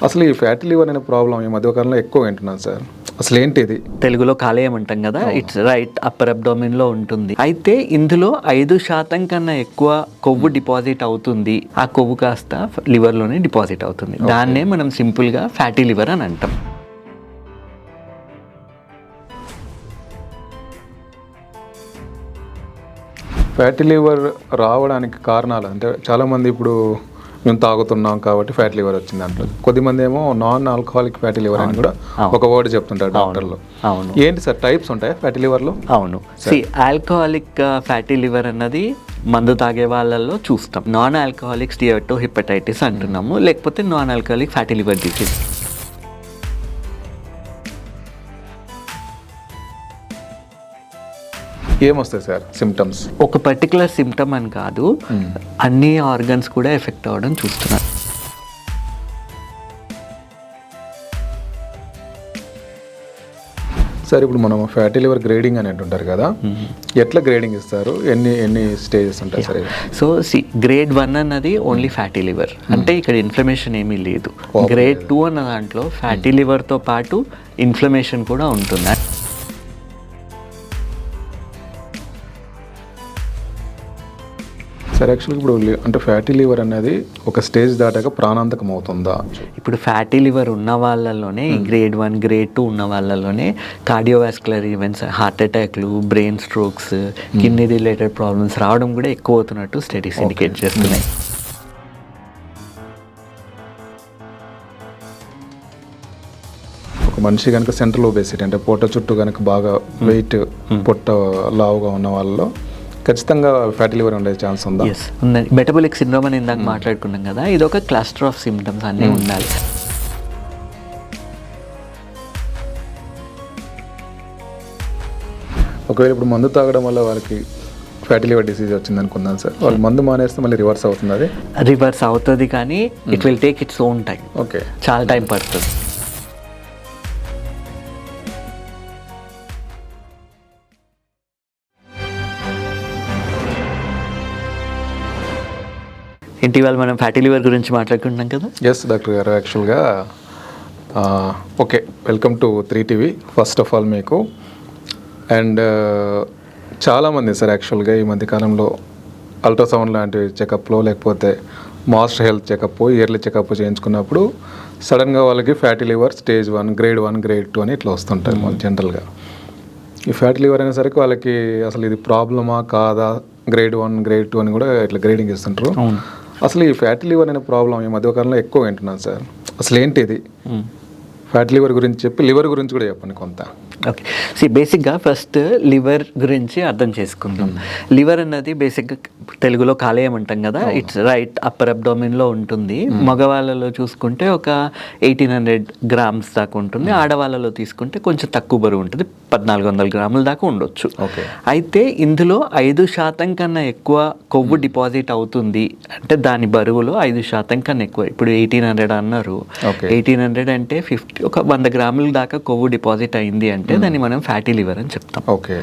అసలు ఈ fatty liver అనే ప్రాబ్లం ఈ మధ్యకాలంలో ఎక్కువ వింటున్నాను సార్. అసలు ఏంటి ఇది? తెలుగులో కాలేయం అంటాం కదా, ఇట్స్ రైట్ అప్పర్ అబ్డోమిన్ లో ఉంటుంది. అయితే ఇందులో 5% కన్నా ఎక్కువ కొవ్వు డిపాజిట్ అవుతుంది. ఆ కొవ్వు కాస్త లివర్ లోనే డిపాజిట్ అవుతుంది. దాన్నే మనం సింపుల్ గా ఫ్యాటీ లివర్ అని అంటాం. ఫ్యాటీ లివర్ రావడానికి కారణాలు అంటే చాలామంది ఇప్పుడు మేము తాగుతున్నాం కాబట్టి ఫ్యాటీ లివర్ వచ్చింది అంటారు. కొద్దిమంది ఏమో నాన్ ఆల్కహాలిక్ ఫ్యాటీ లివర్ అని కూడా ఒక వర్డ్ చెప్తుంటారు డాక్టర్లు. అవును. ఏంటి సార్ టైప్స్ ఉంటాయి ఫ్యాటీ లివర్లో? అవును. ఆల్కహాలిక్ ఫ్యాటీ లివర్ అన్నది మందు తాగే వాళ్ళల్లో చూస్తాం. నాన్ ఆల్కహాలిక్ స్టియర్టో హెపటైటిస్ అంటున్నాము, లేకపోతే non alcoholic fatty liver disease. ఏమొస్తాయి సార్ సిమ్టమ్స్? ఒక పర్టికులర్ సిమ్టమ్ అని కాదు, అన్ని ఆర్గన్స్ కూడా ఎఫెక్ట్ అవ్వడం చూస్తున్నారు. సార్ ఇప్పుడు మనం ఫ్యాటీ లివర్ గ్రేడింగ్ అని అంటుంటారు కదా, ఎట్లా గ్రేడింగ్ ఇస్తారు? ఎన్ని స్టేజెస్ ఉంటాయి సార్? సో గ్రేడ్ 1 అన్నది ఓన్లీ ఫ్యాటీ లివర్, అంటే ఇక్కడ ఇన్ఫ్లమేషన్ ఏమీ లేదు. గ్రేడ్ 2 అన్న దాంట్లో ఫ్యాటీ లివర్తో పాటు ఇన్ఫ్లమేషన్ కూడా ఉంటుంది. సార్ యాక్చువల్గా ఇప్పుడు అంటే ఫ్యాటీ లివర్ అనేది ఒక స్టేజ్ దాటాక ప్రాణాంతకం అవుతుందా? ఇప్పుడు ఫ్యాటీ లివర్ ఉన్న వాళ్ళలోనే గ్రేడ్ 1 గ్రేడ్ 2 ఉన్న వాళ్ళలోనే కార్డియోవాస్కులర్ ఈవెంట్స్, హార్ట్ అటాక్లు, brain strokes, kidney related problems రావడం కూడా ఎక్కువ అవుతున్నట్టు స్టడీస్ ఇండికేట్ చేస్తున్నాయి. ఒక మనిషి కనుక సెంట్రల్ ఒబేసిటీ అంటే పొట్ట చుట్టూ కనుక బాగా వెయిట్ పొట్ట లావుగా ఉన్న వాళ్ళలో ఖచ్చితంగా ఫ్యాటీ లివర్ ఉండే ఛాన్స్ ఉందా? ఎస్ ఉందండి. మెటబాలిక్ సిండ్రోమ్ అని ఇందాక మాట్లాడుకున్నాం కదా, ఇది ఒక క్లస్టర్ ఆఫ్ సిమ్టమ్స్ అన్నీ ఉండాలి. ఒకవేళ ఇప్పుడు మందు తాగడం వల్ల వాళ్ళకి ఫ్యాటీ లివర్ డిసీజ్ వచ్చింది అనుకుందాం సార్, వాళ్ళు మందు మానేస్తే మళ్ళీ రివర్స్ అవుతుంది? అది రివర్స్ అవుతుంది కానీ it will take its own time. Okay, చాలా టైం పడుతుంది. ఇటీవల మనం ఫ్యాటీ లివర్ గురించి మాట్లాడుకుంటున్నాం కదా. ఎస్ డాక్టర్ గారు, యాక్చువల్గా okay, welcome to 3TV first of all మీకు. అండ్ చాలామంది సార్ యాక్చువల్గా ఈ మధ్యకాలంలో అల్ట్రాసౌండ్ లాంటి చెకప్లో లేకపోతే master health checkup, yearly checkup చేయించుకున్నప్పుడు సడన్గా వాళ్ళకి fatty liver stage 1 grade 1 grade 2 అని ఇట్లా వస్తుంటాయి వాళ్ళు జనరల్గా. ఈ ఫ్యాటీ లివర్ అనేసరికి వాళ్ళకి అసలు ఇది ప్రాబ్లమా కాదా, గ్రేడ్ 1 గ్రేడ్ 2 అని కూడా ఇట్లా గ్రేడింగ్ ఇస్తుంటారు. అసలు ఈ ఫ్యాటీ లివర్ అనే ప్రాబ్లం ఈ మధ్యకాలంలో ఎక్కువ వింటున్నాను సార్. అసలు ఏంటి ఇది? ఫ్యాటీ లివర్ గురించి చెప్పి లివర్ గురించి కూడా చెప్పండి కొంత. ఓకే, బేసిక్గా ఫస్ట్ లివర్ గురించి అర్థం చేసుకుందాం. లివర్ అన్నది బేసిక్గా తెలుగులో కాలేయం అంటాం కదా, ఇట్స్ రైట్ అప్పర్ అబ్డోమిన్లో ఉంటుంది. మగవాళ్ళలో చూసుకుంటే ఒక 1800 గ్రామ్స్ దాకా ఉంటుంది. ఆడవాళ్ళలో తీసుకుంటే కొంచెం తక్కువ బరువు ఉంటుంది, 1400 గ్రాముల దాకా ఉండొచ్చు. అయితే ఇందులో 5% కన్నా ఎక్కువ కొవ్వు డిపాజిట్ అవుతుంది అంటే దాని బరువులో 5% కన్నా ఎక్కువ. ఇప్పుడు 1800 అన్నారు, 1800 అంటే 50, ఒక 100 గ్రాముల దాకా కొవ్వు డిపాజిట్ అయింది అంటే దాన్ని మనం ఫ్యాటీ లివర్ అని చెప్తాం. ఓకే,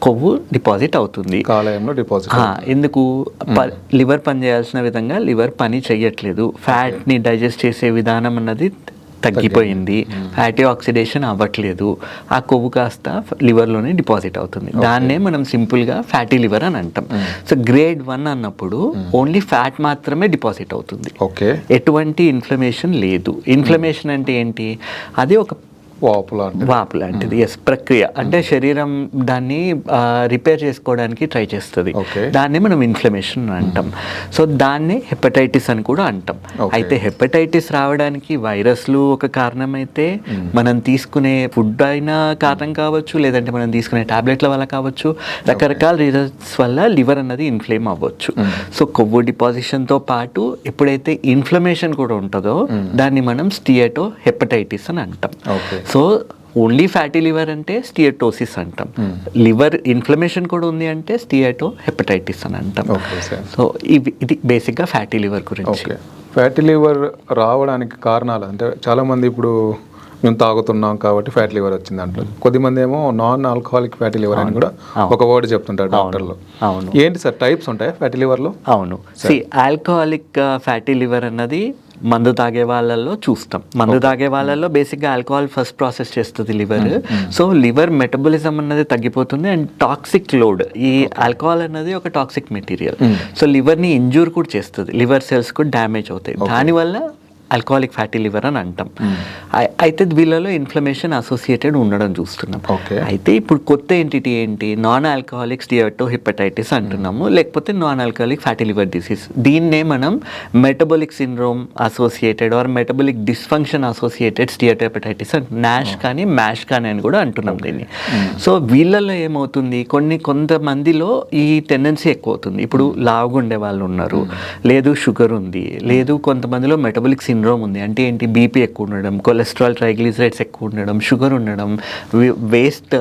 కొవ్వు డిపాజిట్ అవుతుంది కాలేయంలో డిపాజిట్. ఎందుకు? లివర్ పని చేయాల్సిన విధంగా లివర్ పని చెయ్యట్లేదు. ఫ్యాట్ని డైజెస్ట్ చేసే విధానం అన్నది తగ్గిపోయింది, ఫ్యాటీ ఆక్సిడేషన్ అవ్వట్లేదు. ఆ కొవ్వు కాస్త లివర్లోనే డిపాజిట్ అవుతుంది. దాన్నే మనం సింపుల్గా ఫ్యాటీ లివర్ అని అంటాం. సో గ్రేడ్ 1 అన్నప్పుడు ఓన్లీ ఫ్యాట్ మాత్రమే డిపాజిట్ అవుతుంది, ఎటువంటి ఇన్ఫ్లమేషన్ లేదు. ఇన్ఫ్లమేషన్ అంటే ఏంటి? అది ఒక వాపు లాంటిది. ఎస్, ప్రక్రియ అంటే శరీరం దాన్ని రిపేర్ చేసుకోవడానికి ట్రై చేస్తుంది. దాన్ని మనం ఇన్ఫ్లమేషన్ అంటాం. సో దాన్ని హెపటైటిస్ అని కూడా అంటాం. అయితే హెపటైటిస్ రావడానికి వైరస్లు ఒక కారణం అయితే, మనం తీసుకునే ఫుడ్ అయినా కారణం కావచ్చు, లేదంటే మనం తీసుకునే టాబ్లెట్ల వల్ల కావచ్చు. రకరకాల రీజన్స్ వల్ల లివర్ అన్నది ఇన్ఫ్లేమ్ అవ్వచ్చు. సో కొవ్వు డిపాజిషన్తో పాటు ఎప్పుడైతే ఇన్ఫ్లమేషన్ కూడా ఉంటుందో దాన్ని మనం స్టియటో హెపటైటిస్ అని అంటాం. సో ఓన్లీ ఫ్యాటీ లివర్ అంటే స్టియటోసిస్ అంటాం. లివర్ ఇన్ఫ్లమేషన్ కూడా ఉంది అంటే స్టియటో హెపటైటిస్ అని అంటాం. సో ఇది బేసిక్గా ఫ్యాటీ లివర్ గురించి. ఫ్యాటీ లివర్ రావడానికి కారణాలు అంటే చాలామంది ఇప్పుడు మేము తాగుతున్నాం కాబట్టి ఫ్యాటీ లివర్ వచ్చింది అంటారు. కొద్దిమంది ఏమో నాన్ ఆల్కహాలిక్ ఫ్యాటీ లివర్ అని కూడా ఒక వర్డ్ చెప్తుంటారు డాక్టర్లు. ఏంటి సార్ టైప్స్ ఉంటాయి ఫ్యాటీ లివర్లో? అవును, ఆల్కహాలిక్ ఫ్యాటీ లివర్ అన్నది మందు తాగే వాళ్ళల్లో చూస్తాం. మందు తాగే వాళ్ళల్లో బేసిక్గా ఆల్కహాల్ ఫస్ట్ ప్రాసెస్ చేస్తుంది లివర్. సో లివర్ మెటబాలిజం అన్నది తగ్గిపోతుంది అండ్ టాక్సిక్ లోడ్, ఈ ఆల్కహాల్ అన్నది ఒక టాక్సిక్ మెటీరియల్. సో లివర్ని ఇంజూర్ కూడా చేస్తుంది, లివర్ సెల్స్ కూడా డ్యామేజ్ అవుతాయి. దానివల్ల ఆల్కహాలిక్ ఫ్యాటీ లివర్ అని అంటాం. అయితే వీళ్ళలో ఇన్ఫ్లమేషన్ అసోసియేటెడ్ ఉండడం చూస్తున్నాం. అయితే ఇప్పుడు కొత్త ఎంటిటీ ఏంటి, నాన్ ఆల్కహాలిక్ స్టియాటోహిపటైటిస్ అంటున్నాము, లేకపోతే non alcoholic fatty liver disease. దీన్నే మనం metabolic syndrome associated or metabolic dysfunction associated steatohepatitis NASH కానీ మ్యాష్ కానీ అని కూడా అంటున్నాం దీన్ని. సో వీళ్ళల్లో ఏమవుతుంది, కొంతమందిలో ఈ టెండెన్సీ ఎక్కువ అవుతుంది. ఇప్పుడు లావుగా ఉండే వాళ్ళు ఉన్నారు, లేదు షుగర్ ఉంది, లేదు కొంతమందిలో మెటబాలిక్ సిండ్రోమ్ ఉంది. అంటే ఏంటి, బీపీ ఎక్కువ ఉండడం, కొలెస్ట్రాల్ ట్రైగ్లిసరైడ్స్ ఎక్కువ ఉండడం, షుగర్ ఉండడం, వేస్ట్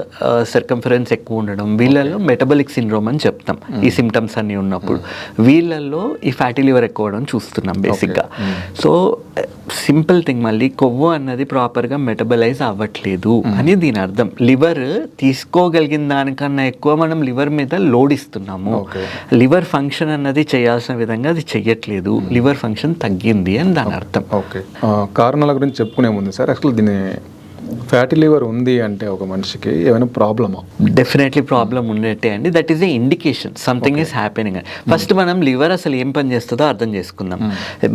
సర్కంఫరెన్స్ ఎక్కువ ఉండడం, వీళ్ళల్లో మెటబాలిక్ సిండ్రోమ్ అని చెప్తాం ఈ సిమ్టమ్స్ అన్నీ ఉన్నప్పుడు. వీళ్ళల్లో ఈ ఫ్యాటీ లివర్ ఎక్కువ అవడం చూస్తున్నాం బేసిక్గా. సో సింపుల్ థింగ్, మళ్ళీ కొవ్వు అన్నది ప్రాపర్గా మెటబలైజ్ అవ్వట్లేదు అని దీని అర్థం. లివర్ తీసుకోగలిగిన దానికన్నా ఎక్కువ మనం లివర్ మీద లోడ్ ఇస్తున్నాము. లివర్ ఫంక్షన్ అన్నది చేయాల్సిన విధంగా అది చెయ్యట్లేదు, లివర్ ఫంక్షన్ తగ్గింది అని దాని అర్థం. ఓకే, కారణాల గురించి చెప్పుకునే ముందు సార్, యాక్చువల్ దీని ఫ్యాటీ లివర్ ఉంది అంటే ఒక మనిషికి ఏమైనా ప్రాబ్లమా? డెఫినెట్లీ ప్రాబ్లం ఉన్నట్టే అండి. That is a indication something is happening. First మనం లివర్ అసలు ఏం పని చేస్తుందో అర్థం చేసుకుందాం.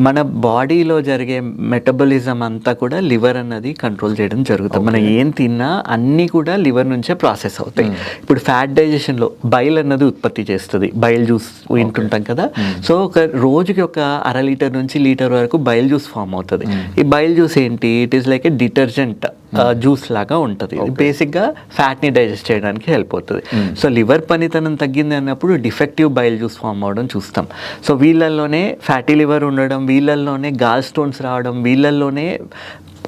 మన బాడీలో జరిగే మెటబాలిజం అంతా కూడా లివర్ అన్నది కంట్రోల్ చేయడం జరుగుతుంది. మనం ఏం తిన్నా అన్నీ కూడా లివర్ నుంచే ప్రాసెస్ అవుతాయి. ఇప్పుడు ఫ్యాట్ డైజెషన్లో బైల్ అన్నది ఉత్పత్తి చేస్తుంది. బైల్ జ్యూస్ వింటుంటాం కదా. సో ఒక రోజుకి ఒక 1/2 లీటర్ నుంచి లీటర్ వరకు బైల్ జ్యూస్ ఫామ్ అవుతుంది. ఈ బైల్ జ్యూస్ ఏంటి, it is like A detergent juice లాగా ఉంటుంది. ఇది బేసిక్గా ఫ్యాట్ని డైజెస్ట్ చేయడానికి హెల్ప్ అవుతుంది. సో లివర్ పనితనం తగ్గింది అన్నప్పుడు డిఫెక్టివ్ బైల్ జ్యూస్ ఫామ్ అవడం చూస్తాం. సో వీళ్ళల్లోనే ఫ్యాటీ లివర్ ఉండడం, వీళ్ళల్లోనే గాల్ స్టోన్స్ రావడం, వీళ్ళల్లోనే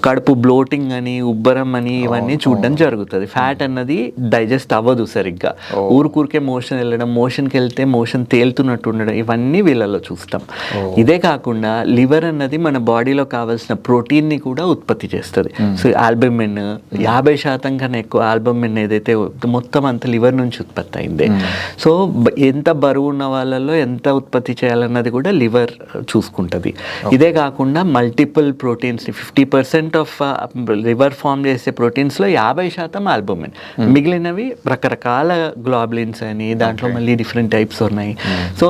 కడుపు బ్లోటింగ్ అని, ఉబ్బరం అని ఇవన్నీ చూడడం జరుగుతుంది. ఫ్యాట్ అన్నది డైజెస్ట్ అవ్వదు సరిగ్గా, ఊరికే మోషన్ వెళ్ళడం, మోషన్కి వెళ్తే మోషన్ తేలుతున్నట్టు ఉండడం, ఇవన్నీ వీళ్ళలో చూస్తాం. ఇదే కాకుండా లివర్ అన్నది మన బాడీలో కావాల్సిన ప్రోటీన్ని కూడా ఉత్పత్తి చేస్తుంది. సో ఆల్బమిన్ 50% కన్నా ఎక్కువ ఆల్బమిన్ ఏదైతే మొత్తం అంత లివర్ నుంచి ఉత్పత్తి అయింది. సో ఎంత బరువు ఉన్న వాళ్ళలో ఎంత ఉత్పత్తి చేయాలన్నది కూడా లివర్ చూసుకుంటుంది. ఇదే కాకుండా multiple proteins 50% of liver form చేసే ప్రోటీన్స్లో 50% ఆల్బుమిన్, మిగిలినవి రకరకాల గ్లోబులిన్స్ అని, దాంట్లో మళ్ళీ డిఫరెంట్ టైప్స్ ఉన్నాయి. సో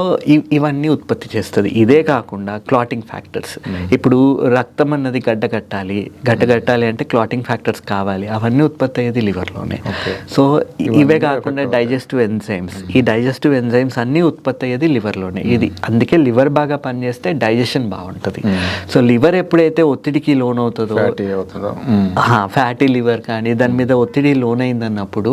ఇవన్నీ ఉత్పత్తి చేస్తుంది. ఇదే కాకుండా క్లాటింగ్ ఫ్యాక్టర్స్, ఇప్పుడు రక్తం అన్నది గడ్డగట్టాలి అంటే క్లాటింగ్ ఫ్యాక్టర్స్ కావాలి, అవన్నీ ఉత్పత్తి అయ్యేది లివర్లోనే. సో ఇవే కాకుండా డైజెస్టివ్ ఎంజైమ్స్, ఈ డైజెస్టివ్ ఎంజైమ్స్ అన్నీ ఉత్పత్తి అయ్యేది లివర్లోనే. ఇది అందుకే లివర్ బాగా పనిచేస్తే డైజెషన్ బాగుంటుంది. సో లివర్ ఎప్పుడైతే ఒత్తిడికి లోన్ అవుతుందో, ఫ్యాటీ లివర్ కానీ దాని మీద ఒత్తిడి లోన్ అయిందన్నప్పుడు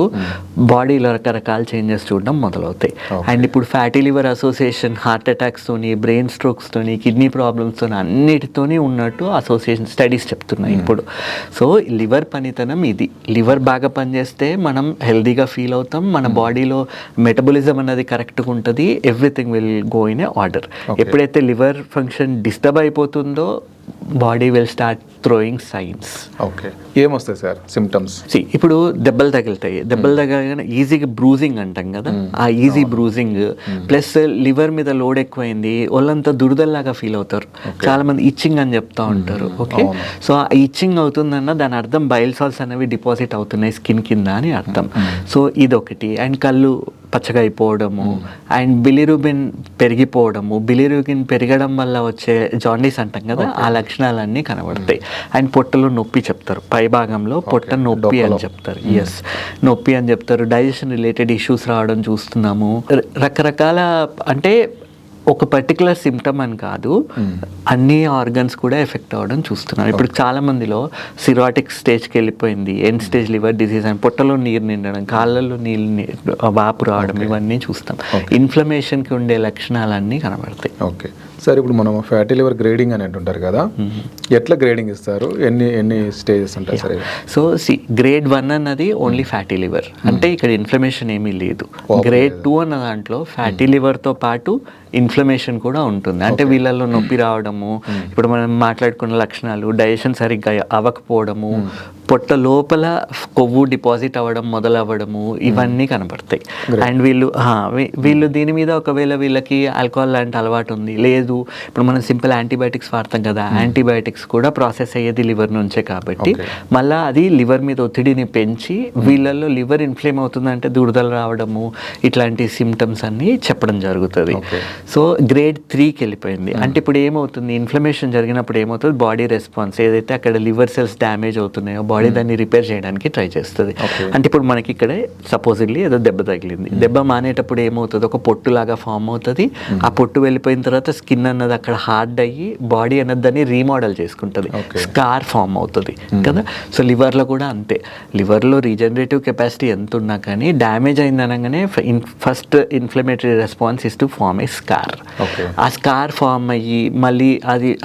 బాడీలో రకరకాల చేంజెస్ చూడడం మొదలవుతాయి. అండ్ ఇప్పుడు fatty liver association heart attacks తోని, బ్రెయిన్ స్ట్రోక్స్ తోని, కిడ్నీ ప్రాబ్లమ్స్ తోని అన్నిటితోని ఉన్నట్టు అసోసియేషన్ స్టడీస్ చెప్తున్నాయి ఇప్పుడు. సో లివర్ పనితనం ఇది. లివర్ బాగా పనిచేస్తే మనం హెల్దీగా ఫీల్ అవుతాం, మన బాడీలో మెటబాలిజం అన్నది కరెక్ట్గా ఉంటుంది, everything will go in a order. ఎప్పుడైతే లివర్ ఫంక్షన్ డిస్టర్బ్ అయిపోతుందో body will start throwing science. Okay, ఏమొస్తాయి సార్ సిమ్టమ్స్? ఇప్పుడు దెబ్బలు తగలగానే ఈజీగా బ్రూజింగ్ అంటాం కదా, ఆ ఈజీ బ్రూజింగ్ ప్లస్ లివర్ మీద లోడ్ ఎక్కువైంది, వాళ్ళంతా దురదల్లాగా ఫీల్ అవుతారు. చాలా మంది ఇచ్చింగ్ అని చెప్తా ఉంటారు. ఓకే, సో ఆ ఇచ్చింగ్ అవుతుందన్న దాని అర్థం బైల్ సాల్స్ అనేవి డిపాజిట్ అవుతున్నాయి స్కిన్ కింద అని అర్థం. సో ఇదొకటి. అండ్ కళ్ళు పచ్చగా అయిపోవడము, అండ్ బిలిరూబిన్ పెరిగిపోవడము, బిలిరూబిన్ పెరగడం వల్ల వచ్చే జాండీస్ అంటాం కదా, ఆ లక్షణాలన్నీ కనబడతాయి. అండ్ పొట్టలో నొప్పి చెప్తారు, పై భాగంలో పొట్ట నొప్పి అని చెప్తారు. ఎస్, నొప్పి అని చెప్తారు. డైజెషన్ రిలేటెడ్ ఇష్యూస్ రావడం చూస్తున్నాము. రకరకాల, అంటే ఒక పర్టికులర్ సిమ్టమ్ అని కాదు, అన్ని ఆర్గన్స్ కూడా ఎఫెక్ట్ అవ్వడం చూస్తున్నాం. ఇప్పుడు చాలా మందిలో సిరాటిక్ స్టేజ్కి వెళ్ళిపోయింది, ఎండ్ స్టేజ్ లివర్ డిసీజ్ అని, పొట్టలో నీరు నిండడం, కాళ్ళల్లో నీళ్ళు వాపు రావడం, ఇవన్నీ చూస్తాం. ఇన్ఫ్లమేషన్కి ఉండే లక్షణాలన్నీ కనబడతాయి. ఓకే సార్, ఇప్పుడు మనం ఫ్యాటీ లివర్ గ్రేడింగ్ అని అంటుంటారు కదా, ఎట్లా గ్రేడింగ్ ఇస్తారు, ఎన్ని స్టేజెస్ ఉంటాయి సార్? సో గ్రేడ్ 1 అన్నది ఓన్లీ ఫ్యాటీ లివర్, అంటే ఇక్కడ ఇన్ఫ్లమేషన్ ఏమీ లేదు. గ్రేడ్ 2 అన్న దాంట్లో ఫ్యాటీ లివర్తో పాటు ఇన్ఫ్లమేషన్ కూడా ఉంటుంది. అంటే వీళ్ళల్లో నొప్పి రావడము, ఇప్పుడు మనం మాట్లాడుకున్న లక్షణాలు, డైజెషన్ సరిగ్గా అవ్వకపోవడము, పొట్ట లోపల కొవ్వు డిపాజిట్ అవ్వడం మొదలవ్వడము ఇవన్నీ కనబడతాయి. అండ్ వీళ్ళు దీని మీద ఒకవేళ వీళ్ళకి ఆల్కహాల్ లాంటి అలవాటు ఉంది, లేదు ఇప్పుడు మనం సింపుల్ యాంటీబయాటిక్స్ వాడతాం కదా, యాంటీబయాటిక్స్ కూడా ప్రాసెస్ అయ్యేది లివర్ నుంచే కాబట్టి మళ్ళీ అది లివర్ మీద ఒత్తిడిని పెంచి వీళ్ళల్లో లివర్ ఇన్ఫ్లేమ్ అవుతుందంటే దురదలు రావడము ఇట్లాంటి సిమ్టమ్స్ అన్నీ చెప్పడం జరుగుతుంది. సో గ్రేడ్ 3కి వెళ్ళిపోయింది. అంటే ఇప్పుడు ఏమవుతుంది, ఇన్ఫ్లమేషన్ జరిగినప్పుడు ఏమవుతుంది, బాడీ రెస్పాన్స్ ఏదైతే అక్కడ లివర్ సెల్స్ డ్యామేజ్ అవుతున్నాయో బాడీ దాన్ని రిపేర్ చేయడానికి ట్రై చేస్తుంది. అంటే ఇప్పుడు మనకి ఇక్కడే సపోజిడ్లీ ఏదో దెబ్బ తగిలింది, దెబ్బ మానేటప్పుడు ఏమవుతుంది, ఒక పొట్టులాగా ఫామ్ అవుతుంది. ఆ పొట్టు వెళ్ళిపోయిన తర్వాత స్కిన్ అన్నది అక్కడ హార్డ్ అయ్యి బాడీ అన్నది దాన్ని రీమోడల్ చేసుకుంటుంది, స్కార్ ఫామ్ అవుతుంది కదా. సో లివర్లో కూడా అంతే, లివర్లో రీజనరేటివ్ కెపాసిటీ ఎంత ఉన్నా కానీ డ్యామేజ్ అయిందనగానే first inflammatory response is to form a scar. ఆ స్కార్ ఫామ్ అయ్యి మళ్ళీ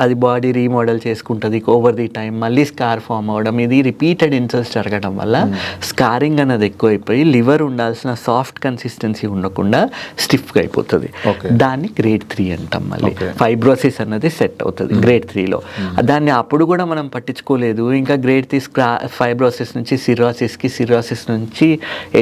అది బాడీ రీమోడల్ చేసుకుంటుంది ఓవర్ ది టైం, మళ్ళీ స్కార్ ఫామ్ అవ్వడం, ఇది రిపీటెడ్ ఇన్సల్ట్స్ జరగడం వల్ల స్కారింగ్ అనేది ఎక్కువైపోయి లివర్ ఉండాల్సిన సాఫ్ట్ కన్సిస్టెన్సీ ఉండకుండా స్టిఫ్గా అయిపోతుంది. దాన్ని గ్రేడ్ 3 అంటాం. మళ్ళీ ఫైబ్రోసిస్ అన్నది సెట్ అవుతుంది గ్రేడ్ 3లో. దాన్ని అప్పుడు కూడా మనం పట్టించుకోలేదు, ఇంకా గ్రేడ్ 3 ఫైబ్రోసిస్ నుంచి సిరోసిస్ నుంచి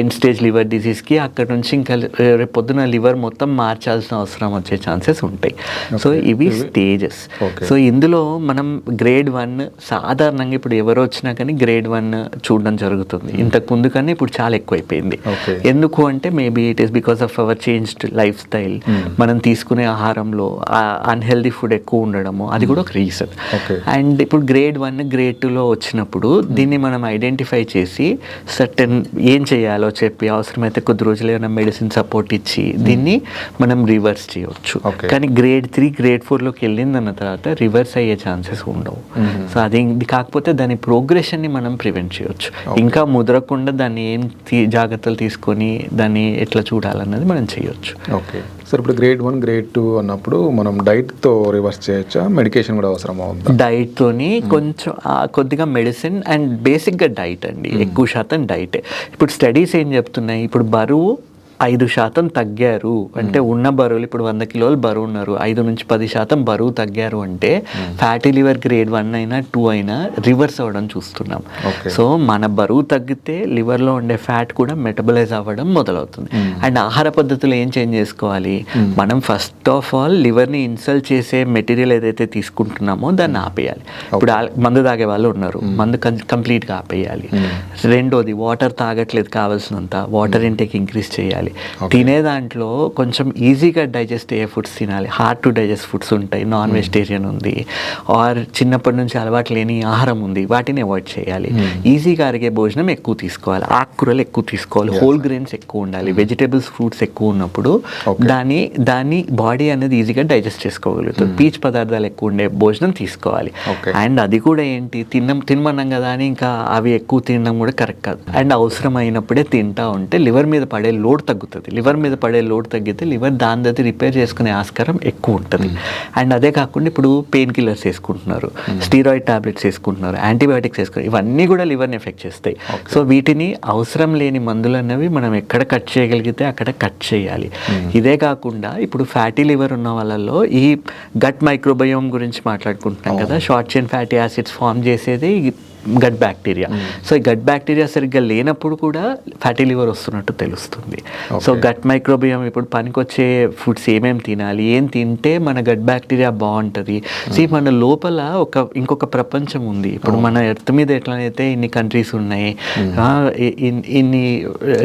ఎండ్ స్టేజ్ లివర్ డిసీజ్కి, అక్కడ నుంచి ఇంకా రేపు పొద్దున లివర్ మొత్తం మార్చాల్సిన అవసరం వచ్చే ఛాన్సెస్ ఉంటాయి. సో ఇవి స్టేజెస్. సో ఇందులో మనం గ్రేడ్ 1 సాధారణంగా ఇప్పుడు ఎవరు వచ్చినా కానీ గ్రేడ్ 1 చూడడం జరుగుతుంది. ఇంతకు ముందు కానీ ఇప్పుడు చాలా ఎక్కువైపోయింది. ఎందుకు అంటే maybe it is because of our changed life style, మనం తీసుకునే ఆహారంలో అన్హెల్దీ ఫుడ్ ఎక్కువ ఉండడము, అది కూడా ఒక రీజన్. అండ్ ఇప్పుడు గ్రేడ్ 1 గ్రేడ్ 2లో వచ్చినప్పుడు దీన్ని మనం ఐడెంటిఫై చేసి సర్టెన్ ఏం చేయాలో చెప్పి అవసరమైతే కొద్ది రోజులు ఏమైనా మెడిసిన్ సపోర్ట్ ఇచ్చి దీన్ని మనం రివర్స్ చేయవచ్చు. కానీ గ్రేడ్ 3 గ్రేడ్ 4లోకి వెళ్ళిందన్న తర్వాత రివర్స్ అయ్యే ఛాన్సెస్ ఉండవు. సో అది కాకపోతే దాని ప్రోగ్రెషన్ని మనం ప్రివెంట్ చేయొచ్చు. ఇంకా ముదరకుండా దాన్ని ఏం జాగ్రత్తలు తీసుకొని దాన్ని ఎట్లా చూడాలన్నది మనం చేయొచ్చు. ఓకే సార్, ఇప్పుడు గ్రేడ్ 1 గ్రేడ్ 2 అన్నప్పుడు మనం డైట్తో రివర్స్ చేయొచ్చా, మెడికేషన్ కూడా అవసరం అవుతుంది? డైట్తోని కొంచెం కొద్దిగా మెడిసిన్ అండ్ బేసిక్గా డైట్ అండి, ఎక్కువ శాతం డైటే. ఇప్పుడు స్టడీస్ ఏం చెప్తున్నాయి, ఇప్పుడు బరువు 5% తగ్గారు అంటే ఉన్న బరువులు ఇప్పుడు 100 కిలోలు బరువు ఉన్నారు, 5 నుంచి 10% బరువు తగ్గారు అంటే ఫ్యాటీ లివర్ గ్రేడ్ 1 అయినా 2 అయినా రివర్స్ అవ్వడం చూస్తున్నాం. సో మన బరువు తగ్గితే లివర్లో ఉండే ఫ్యాట్ కూడా మెటబలైజ్ అవ్వడం మొదలవుతుంది. అండ్ ఆహార పద్ధతులు ఏం చేంజ్ చేసుకోవాలి, మనం ఫస్ట్ ఆఫ్ ఆల్ లివర్ని ఇన్సల్ట్ చేసే మెటీరియల్ ఏదైతే తీసుకుంటున్నామో దాన్ని ఆపేయాలి. ఇప్పుడు మందు తాగే వాళ్ళు ఉన్నారు, మందు కంప్లీట్గా ఆపేయాలి. రెండోది వాటర్ తాగట్లేదు, కావాల్సినంత వాటర్ ఇంటేక్ ఇంక్రీజ్ చేయాలి. తినే దాంట్లో కొంచెం ఈజీగా డైజెస్ట్ అయ్యే ఫుడ్స్ తినాలి, హార్డ్ టు డైజెస్ట్ ఫుడ్స్ ఉంటాయి, నాన్ వెజిటేరియన్ ఉంది, ఆర్ చిన్నప్పటి నుంచి అలవాటు లేని ఆహారం ఉంది, వాటిని అవాయిడ్ చేయాలి. ఈజీగా అరిగే భోజనం ఎక్కువ తీసుకోవాలి, ఆకుకూరలు ఎక్కువ తీసుకోవాలి, హోల్ గ్రెయిన్స్ ఎక్కువ ఉండాలి, వెజిటేబుల్స్ ఫ్రూట్స్ ఎక్కువ ఉన్నప్పుడు దాన్ని బాడీ అనేది ఈజీగా డైజెస్ట్ చేసుకోగలుగుతుంది. పీచు పదార్థాలు ఎక్కువ ఉండే భోజనం తీసుకోవాలి. అండ్ అది కూడా ఏంటి, తినమన్నాం కదా అని ఇంకా అవి ఎక్కువ తినడం కూడా కరెక్ట్ కాదు. అండ్ అవసరం అయినప్పుడే తింటా ఉంటే లివర్ మీద పడే లోడ్ తగ్గుతుంది. లివర్ మీద పడే లోడ్ తగ్గితే లివర్ దాని దగ్గర రిపేర్ చేసుకునే ఆస్కారం ఎక్కువ ఉంటుంది. అండ్ అదే కాకుండా ఇప్పుడు పెయిన్ కిల్లర్స్ వేసుకుంటున్నారు, స్టీరాయిడ్ టాబ్లెట్స్ వేసుకుంటున్నారు, యాంటీబయాటిక్స్ వేసుకుంటారు, ఇవన్నీ కూడా లివర్ని ఎఫెక్ట్ చేస్తాయి. సో వీటిని అవసరం లేని మందులు అనేవి మనం ఎక్కడ కట్ చేయగలిగితే అక్కడ కట్ చేయాలి. ఇదే కాకుండా ఇప్పుడు ఫ్యాటీ లివర్ ఉన్న వాళ్ళలో ఈ గట్ మైక్రోబయోమ్ గురించి మాట్లాడుకుంటున్నాం కదా, short chain fatty acids form చేసేది గట్ బ్యాక్టీరియా. సో ఈ గట్ బ్యాక్టీరియా సరిగ్గా లేనప్పుడు కూడా ఫ్యాటీ లివర్ వస్తున్నట్టు తెలుస్తుంది. సో గట్ మైక్రోబియం ఇప్పుడు పనికొచ్చే ఫుడ్స్ ఏమేమి తినాలి, ఏం తింటే మన గట్ బ్యాక్టీరియా బాగుంటుంది. సో మన లోపల ఇంకొక ప్రపంచం ఉంది. ఇప్పుడు మన ఎర్త్ మీద ఎట్లనైతే ఇన్ని కంట్రీస్ ఉన్నాయి, ఇన్ని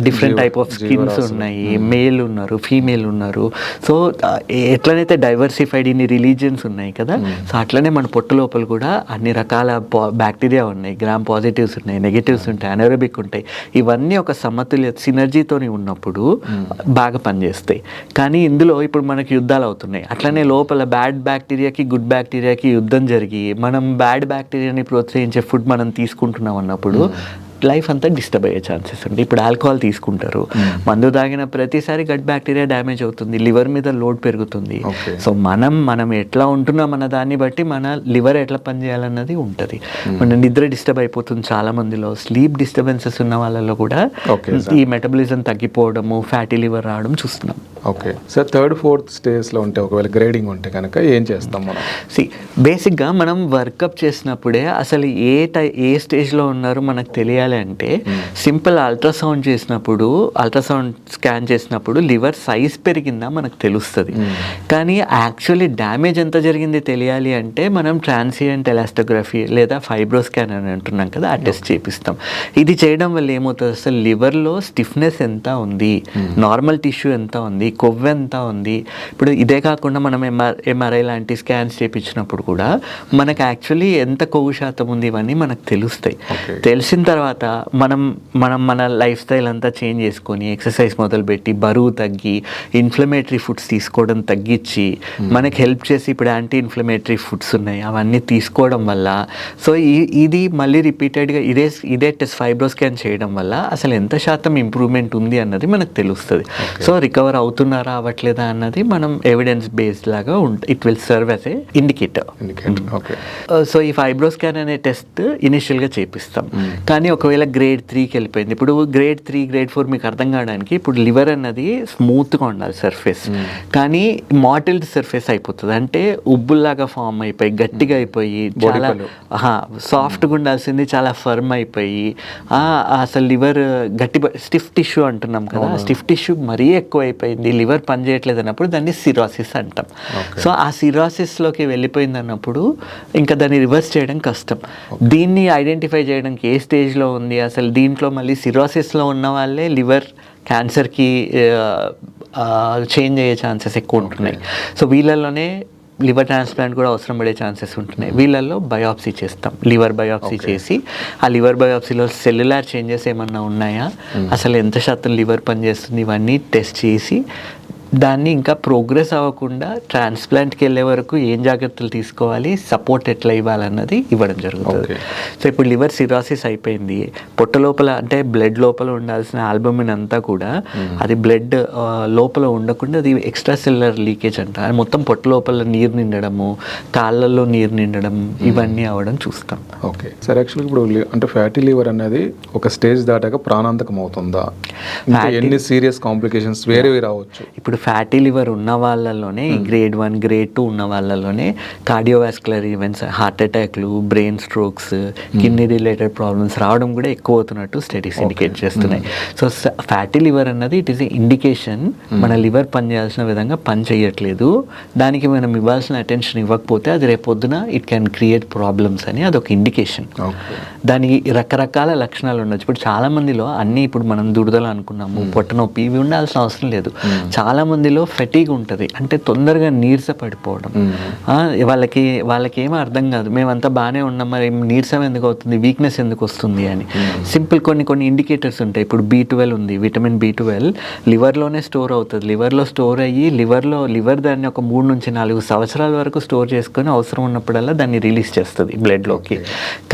డిఫరెంట్ టైప్ ఆఫ్ స్కిన్స్ ఉన్నాయి, మేల్ ఉన్నారు, ఫీమేల్ ఉన్నారు, సో ఎట్లనైతే డైవర్సిఫైడ్ ఇన్ని రిలీజియన్స్ ఉన్నాయి కదా, సో అట్లనే మన పొట్ట లోపల కూడా అన్ని రకాల బ్యాక్టీరియా ఉన్నాయి, గ్రామ్ పాజిటివ్స్ ఉన్నాయి, నెగిటివ్స్ ఉంటాయి, అనరోబిక్ ఉంటాయి. ఇవన్నీ ఒక సమతుల్య సినర్జీతోని ఉన్నప్పుడు బాగా పనిచేస్తాయి. కానీ ఇందులో ఇప్పుడు మనకి యుద్ధాలు అవుతున్నాయి. అట్లనే లోపల బ్యాడ్ బ్యాక్టీరియాకి గుడ్ బ్యాక్టీరియాకి యుద్ధం జరిగి మనం బ్యాడ్ బ్యాక్టీరియాని ప్రోత్సహించే ఫుడ్ మనం తీసుకుంటున్నాం అన్నప్పుడు లైఫ్ అంతా డిస్టర్బ్ అయ్యే ఛాన్సెస్ ఉంది. ఇప్పుడు ఆల్కహాల్ తీసుకుంటారు, మందు తాగిన ప్రతిసారి గట్ బ్యాక్టీరియా డ్యామేజ్ అవుతుంది, లివర్ మీద లోడ్ పెరుగుతుంది. సో మనం ఎట్లా ఉంటున్నాం అన్న దాన్ని బట్టి మన లివర్ ఎట్లా పనిచేయాలన్నది ఉంటుంది. మన నిద్ర డిస్టర్బ్ అయిపోతుంది చాలా మందిలో, స్లీప్ డిస్టర్బెన్సెస్ ఉన్న వాళ్ళలో కూడా ఈ మెటబాలిజం తగ్గిపోవడము, ఫ్యాటీ లివర్ రావడం చూస్తున్నాం. ఓకే సార్, థర్డ్ ఫోర్త్ స్టేజ్లో ఉంటే ఒకవేళ గ్రేడింగ్ ఉంటే కనుక ఏం చేస్తాం మనం? బేసిక్గా మనం వర్కప్ చేసినప్పుడే అసలు ఏ స్టేజ్లో ఉన్నారో మనకు తెలియాలి అంటే సింపుల్ అల్ట్రాసౌండ్ చేసినప్పుడు, అల్ట్రాసౌండ్ స్కాన్ చేసినప్పుడు లివర్ సైజ్ పెరిగిందా మనకు తెలుస్తుంది. కానీ యాక్చువల్లీ డ్యామేజ్ ఎంత జరిగింది తెలియాలి అంటే మనం ట్రాన్సియంట్ ఎలాస్టోగ్రఫీ లేదా ఫైబ్రోస్కాన్ అని అంటున్నాం కదా, ఆ టెస్ట్ చేపిస్తాం. ఇది చేయడం వల్ల ఏమవుతుంది, అసలు లివర్లో స్టిఫ్నెస్ ఎంత ఉంది, నార్మల్ టిష్యూ ఎంత ఉంది, కొవ్వు ఎంత ఉంది. ఇప్పుడు ఇదే కాకుండా మనం ఎంఆర్ఐ లాంటి స్కాన్స్ చేయించినప్పుడు కూడా మనకు యాక్చువల్లీ ఎంత కొవ్వు శాతం ఉంది ఇవన్నీ మనకు తెలుస్తాయి. తెలిసిన తర్వాత మన లైఫ్ స్టైల్ అంతా చేంజ్ చేసుకొని ఎక్సర్సైజ్ మొదలుపెట్టి బరువు తగ్గి ఇన్ఫ్లమేటరీ ఫుడ్స్ తీసుకోవడం తగ్గించి మనకి హెల్ప్ చేసి ఇప్పుడు యాంటీ ఇన్ఫ్లమేటరీ ఫుడ్స్ ఉన్నాయి అవన్నీ తీసుకోవడం వల్ల సో ఇది మళ్ళీ రిపీటెడ్గా ఇదే టెస్ట్ ఫైబ్రోస్కాన్ చేయడం వల్ల అసలు ఎంత శాతం ఇంప్రూవ్మెంట్ ఉంది అన్నది మనకు తెలుస్తుంది. సో రికవర్ అవుతున్నారా అవ్వట్లేదా అన్నది మనం ఎవిడెన్స్ బేస్డ్ లాగా it will serve as a indicator. So ఈ ఫైబ్రోస్కాన్ అనే టెస్ట్ ఇనిషియల్గా చేపిస్తాం. కానీ ఒకవేళ గ్రేడ్ 3కి వెళ్ళిపోయింది, ఇప్పుడు గ్రేడ్ 3 గ్రేడ్ 4 మీకు అర్థం కావడానికి ఇప్పుడు లివర్ అన్నది స్మూత్గా ఉండాలి సర్ఫేస్, కానీ మాటిల్డ్ సర్ఫేస్ అయిపోతుంది, అంటే ఉబ్బుల్లాగా ఫామ్ అయిపోయి గట్టిగా అయిపోయి చాలా సాఫ్ట్గా ఉండాల్సింది చాలా ఫర్మ్ అయిపోయి అసలు లివర్ గట్టి స్టిఫ్ టిష్యూ అంటున్నాం కదా, స్టిఫ్ టిష్యూ మరీ ఎక్కువ అయిపోయింది, లివర్ పనిచేయట్లేదు అన్నప్పుడు దాన్ని సిరాసిస్ అంటాం. సో ఆ సిరాసిస్లోకి వెళ్ళిపోయింది అన్నప్పుడు ఇంకా దాన్ని రివర్స్ చేయడం కష్టం. దీన్ని ఐడెంటిఫై చేయడానికి ఏ స్టేజ్లో ఉంది, అసలు దీంట్లో మళ్ళీ సిరాసిస్లో ఉన్న వాళ్ళే లివర్ క్యాన్సర్కి చేంజ్ అయ్యే ఛాన్సెస్ ఎక్కువ ఉంటున్నాయి. సో వీళ్ళల్లోనే లివర్ ట్రాన్స్ప్లాంట్ కూడా అవసరం పడే ఛాన్సెస్ ఉంటున్నాయి. వీళ్ళల్లో బయాప్సీ చేస్తాం, లివర్ బయాప్సీ చేసి ఆ లివర్ బయాప్సీలో సెల్యులార్ చేంజెస్ ఏమన్నా ఉన్నాయా, అసలు ఎంత శాతం లివర్ పనిచేస్తుంది, ఇవన్నీ టెస్ట్ చేసి దాన్ని ఇంకా ప్రోగ్రెస్ అవ్వకుండా ట్రాన్స్ప్లాంట్కి వెళ్ళే వరకు ఏం జాగ్రత్తలు తీసుకోవాలి, సపోర్ట్ ఎట్లా ఇవ్వాలన్నది ఇవ్వడం జరుగుతుంది. సో ఇప్పుడు లివర్ సిరాసిస్ అయిపోయింది, పొట్ట లోపల అంటే బ్లడ్ లోపల ఉండాల్సిన ఆల్బమిన్ అంతా కూడా అది బ్లడ్ లోపల ఉండకుండా అది ఎక్స్ట్రా సెల్యులర్ లీకేజ్ అంట, అది మొత్తం పొట్ట లోపల నీరు నిండడము, కాళ్ళల్లో నీరు నిండడం ఇవన్నీ అవ్వడం చూస్తాం. ఓకే సార్, యాక్చువల్గా ఇప్పుడు అంటే ఫ్యాటీ లివర్ అనేది ఒక స్టేజ్ దాటాక ప్రాణాంతకం అవుతుందా? ఎన్ని సీరియస్ కాంప్లికేషన్స్ వేరే రావచ్చు? ఇప్పుడు ఫ్యాటీ లివర్ ఉన్న వాళ్ళలోనే గ్రేడ్ 1 గ్రేడ్ 2 ఉన్న వాళ్ళలోనే కార్డియోవాస్కులర్ ఈవెంట్స్, హార్ట్ అటాక్లు, brain strokes, kidney related problems రావడం కూడా ఎక్కువ అవుతున్నట్టు స్టడీస్ ఇండికేట్ చేస్తున్నాయి. సో ఫ్యాటీ లివర్ అన్నది ఇట్ ఈస్ ఏ ఇండికేషన్ మన లివర్ పనిచేయాల్సిన విధంగా పని చేయట్లేదు, దానికి మనం ఇవ్వాల్సిన అటెన్షన్ ఇవ్వకపోతే అది రేపొద్దున ఇట్ క్యాన్ క్రియేట్ ప్రాబ్లమ్స్ అని అదొక ఇండికేషన్. దానికి రకరకాల లక్షణాలు ఉండొచ్చు. ఇప్పుడు చాలా మందిలో అన్నీ ఇప్పుడు మనం దురదలు అనుకున్నాము, పొట్ట నొప్పి ఇవి ఉండాల్సిన అవసరం లేదు. చాలా మందిలో ఫెటీగ్ ఉంటుంది, అంటే తొందరగా నీరస పడిపోవడం, వాళ్ళకి ఏమీ అర్థం కాదు, మేమంతా బాగానే ఉన్నాం మరి నీరసం ఎందుకు అవుతుంది, వీక్నెస్ ఎందుకు వస్తుంది అని. సింపుల్ కొన్ని ఇండికేటర్స్ ఉంటాయి. ఇప్పుడు B12 ఉంది, విటమిన్ B12 లివర్లోనే స్టోర్ అవుతుంది, లివర్లో స్టోర్ అయ్యి లివర్ దాన్ని ఒక 3 నుంచి 4 సంవత్సరాల వరకు స్టోర్ చేసుకొని అవసరం ఉన్నప్పుడల్లా దాన్ని రిలీజ్ చేస్తుంది బ్లడ్లోకి.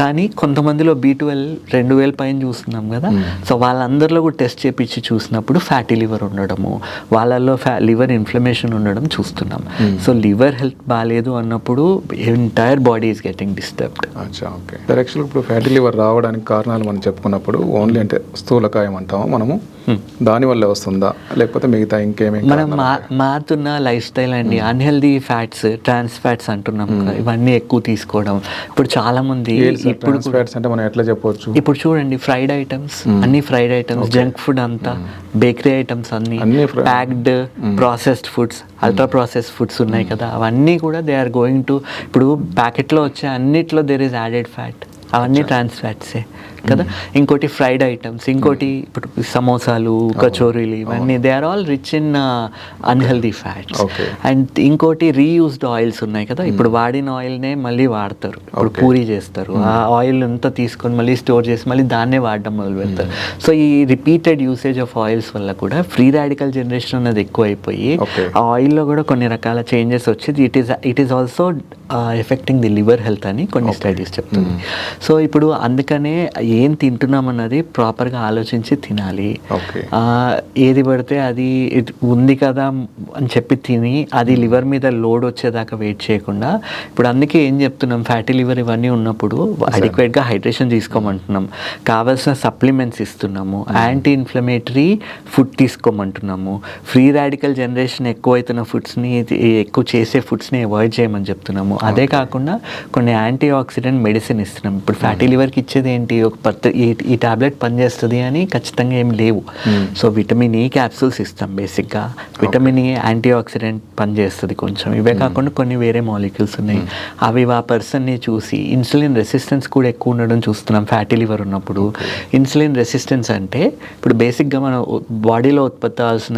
కానీ కొంతమందిలో B12 2000 పైన చూస్తున్నాం కదా, సో వాళ్ళందరిలో కూడా టెస్ట్ చేపించి చూసినప్పుడు ఫ్యాటీ లివర్ ఉండడము, వాళ్ళల్లో లివర్ ఇన్ఫ్లమేషన్ ఉండడం చూస్తున్నాం. సో లివర్ హెల్త్ బాగాలేదు అన్నప్పుడు entire body is getting disturbed. Okay sir, యాక్చువల్గా ఇప్పుడు ఫ్యాటీ లివర్ రావడానికి కారణాలు మనం చెప్పుకున్నప్పుడు ఓన్లీ అంటే స్థూలకాయం అంటాము మనము, దానివల్ల వస్తుందా లేకపోతే మిగతా ఇంకేమేమి? మనం మారుతున్న లైఫ్ స్టైల్ అండి, అన్హెల్దీ ఫ్యాట్స్, ట్రాన్స్ ఫ్యాట్స్ అంటున్నాం కదా, ఇవన్నీ ఎక్కువ తీసుకోవడం. ఇప్పుడు చాలా మంది ఇప్పుడు ఫ్యాట్స్ అంటే మనం ఎట్లా చెప్పవచ్చు, ఇప్పుడు చూడండి ఫ్రైడ్ ఐటమ్స్, అన్ని ఫ్రైడ్ ఐటమ్స్, జంక్ ఫుడ్ అంతా, బేకరీ ఐటమ్స్ అన్ని packed processed foods, ultra processed foods ఉన్నాయి కదా, అవన్నీ కూడా దే ఆర్ గోయింగ్ టు, ఇప్పుడు ప్యాకెట్లో వచ్చే అన్నిట్లో దేర్ ఈస్ యాడెడ్ ఫ్యాట్, అవన్నీ ట్రాన్స్ ఫ్యాట్సే కదా. ఇంకోటి ఫ్రైడ్ ఐటమ్స్, ఇంకోటి ఇప్పుడు సమోసాలు, కచోరీలు, ఇవన్నీ they are all rich in unhealthy fats. And ఇంకోటి రీయూజ్డ్ ఆయిల్స్ ఉన్నాయి కదా, ఇప్పుడు వాడిన ఆయిల్నే మళ్ళీ వాడతారు, ఇప్పుడు పూరీ చేస్తారు, ఆ ఆయిల్ అంతా తీసుకొని మళ్ళీ స్టోర్ చేసి మళ్ళీ దాన్నే వాడడం మొదలు పెడతారు. సో ఈ రిపీటెడ్ యూసేజ్ ఆఫ్ ఆయిల్స్ వల్ల కూడా ఫ్రీ రాడికల్ జనరేషన్ అనేది ఎక్కువ అయిపోయి ఆ ఆయిల్లో కూడా కొన్ని రకాల చేంజెస్ వచ్చేది. It is also effecting the liver health అని కొన్ని స్టడీస్ చెప్తుంది. సో ఇప్పుడు అందుకనే ఏం తింటున్నాం అన్నది ప్రాపర్గా ఆలోచించి తినాలి. ఓకే. ఏది పడితే అది ఉంది కదా అని చెప్పి తిని అది లివర్ మీద లోడ్ వచ్చేదాకా వెయిట్ చేయకుండా, ఇప్పుడు అందుకే ఏం చెప్తున్నాం, ఫ్యాటీ లివర్ ఇవన్నీ ఉన్నప్పుడు అడిక్వేట్గా హైడ్రేషన్ తీసుకోమంటున్నాం, కావాల్సిన సప్లిమెంట్స్ ఇస్తున్నాము, యాంటీ ఇన్ఫ్లమేటరీ ఫుడ్ తీసుకోమంటున్నాము, ఫ్రీ రాడికల్ జనరేషన్ ఎక్కువైతున్న ఫుడ్స్ని, ఎక్కువ చేసే ఫుడ్స్ని అవాయిడ్ చేయమని చెప్తున్నాము. అదే కాకుండా కొన్ని యాంటీ ఆక్సిడెంట్ మెడిసిన్ ఇస్తున్నాం. ఇప్పుడు ఫ్యాటీ లివర్కి ఇచ్చేది ఏంటి, ఈ టాబ్లెట్ పనిచేస్తుంది అని ఖచ్చితంగా ఏం లేవు. సో విటమిన్ ఈ క్యాప్సూల్స్ ఇస్తాం బేసిక్గా. విటమిన్ ఈ యాంటీ ఆక్సిడెంట్ పనిచేస్తుంది కొంచెం. ఇవే కాకుండా కొన్ని వేరే మాలిక్యూల్స్ ఉన్నాయి, అవి ఆ పర్సన్ని చూసి ఇన్సులిన్ రెసిస్టెన్స్ కూడా ఎక్కువ ఉండడం చూస్తున్నాం ఫ్యాటీ లివర్ ఉన్నప్పుడు. ఇన్సులిన్ రెసిస్టెన్స్ అంటే ఇప్పుడు బేసిక్గా మన బాడీలో ఉత్పత్తి అవ్వాల్సిన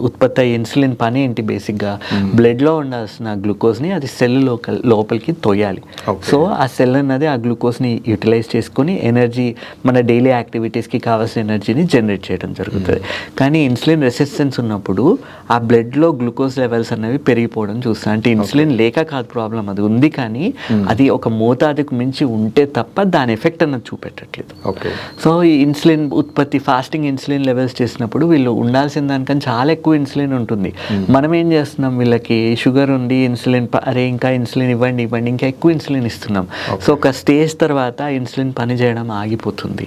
ఉత్పత్తి అయ్యే ఇన్సులిన్ పని ఏంటి, బేసిక్గా బ్లడ్లో ఉండాల్సిన గ్లూకోజ్ని అది సెల్ లోపలికి తోయాలి. సో ఆ సెల్ అన్నది ఆ గ్లూకోజ్ని యూటిలైజ్ చేసుకొని ఎనర్జీ, మన డైలీ యాక్టివిటీస్కి కావాల్సిన ఎనర్జీని జనరేట్ చేయడం జరుగుతుంది. కానీ ఇన్సులిన్ రెసిస్టెన్స్ ఉన్నప్పుడు ఆ బ్లడ్లో గ్లూకోజ్ లెవెల్స్ అనేవి పెరిగిపోవడం చూస్తాం. అంటే ఇన్సులిన్ లేక కాదు ప్రాబ్లం, అది ఉంది కానీ అది ఒక మోతాదుకు మించి ఉంటే తప్ప దాని ఎఫెక్ట్ అన్నది చూపెట్టట్లేదు. సో ఈ ఇన్సులిన్ ఉత్పత్తి, ఫాస్టింగ్ ఇన్సులిన్ లెవెల్స్ చేసినప్పుడు వీళ్ళు ఉండాల్సిన దానికన్నా చాలా ఎక్కువ ఇన్సులిన్ ఉంటుంది. మనం ఏం చేస్తున్నాం, వీళ్ళకి షుగర్ ఉండి ఇన్సులిన్ అరే ఇంకా ఇన్సులిన్ ఇవ్వండి ఇంకా ఎక్కువ ఇన్సులిన్ ఇస్తున్నాం. సో ఒక స్టేజ్ తర్వాత ఇన్సులిన్ పని చేయడం ఆగిపోతుంది.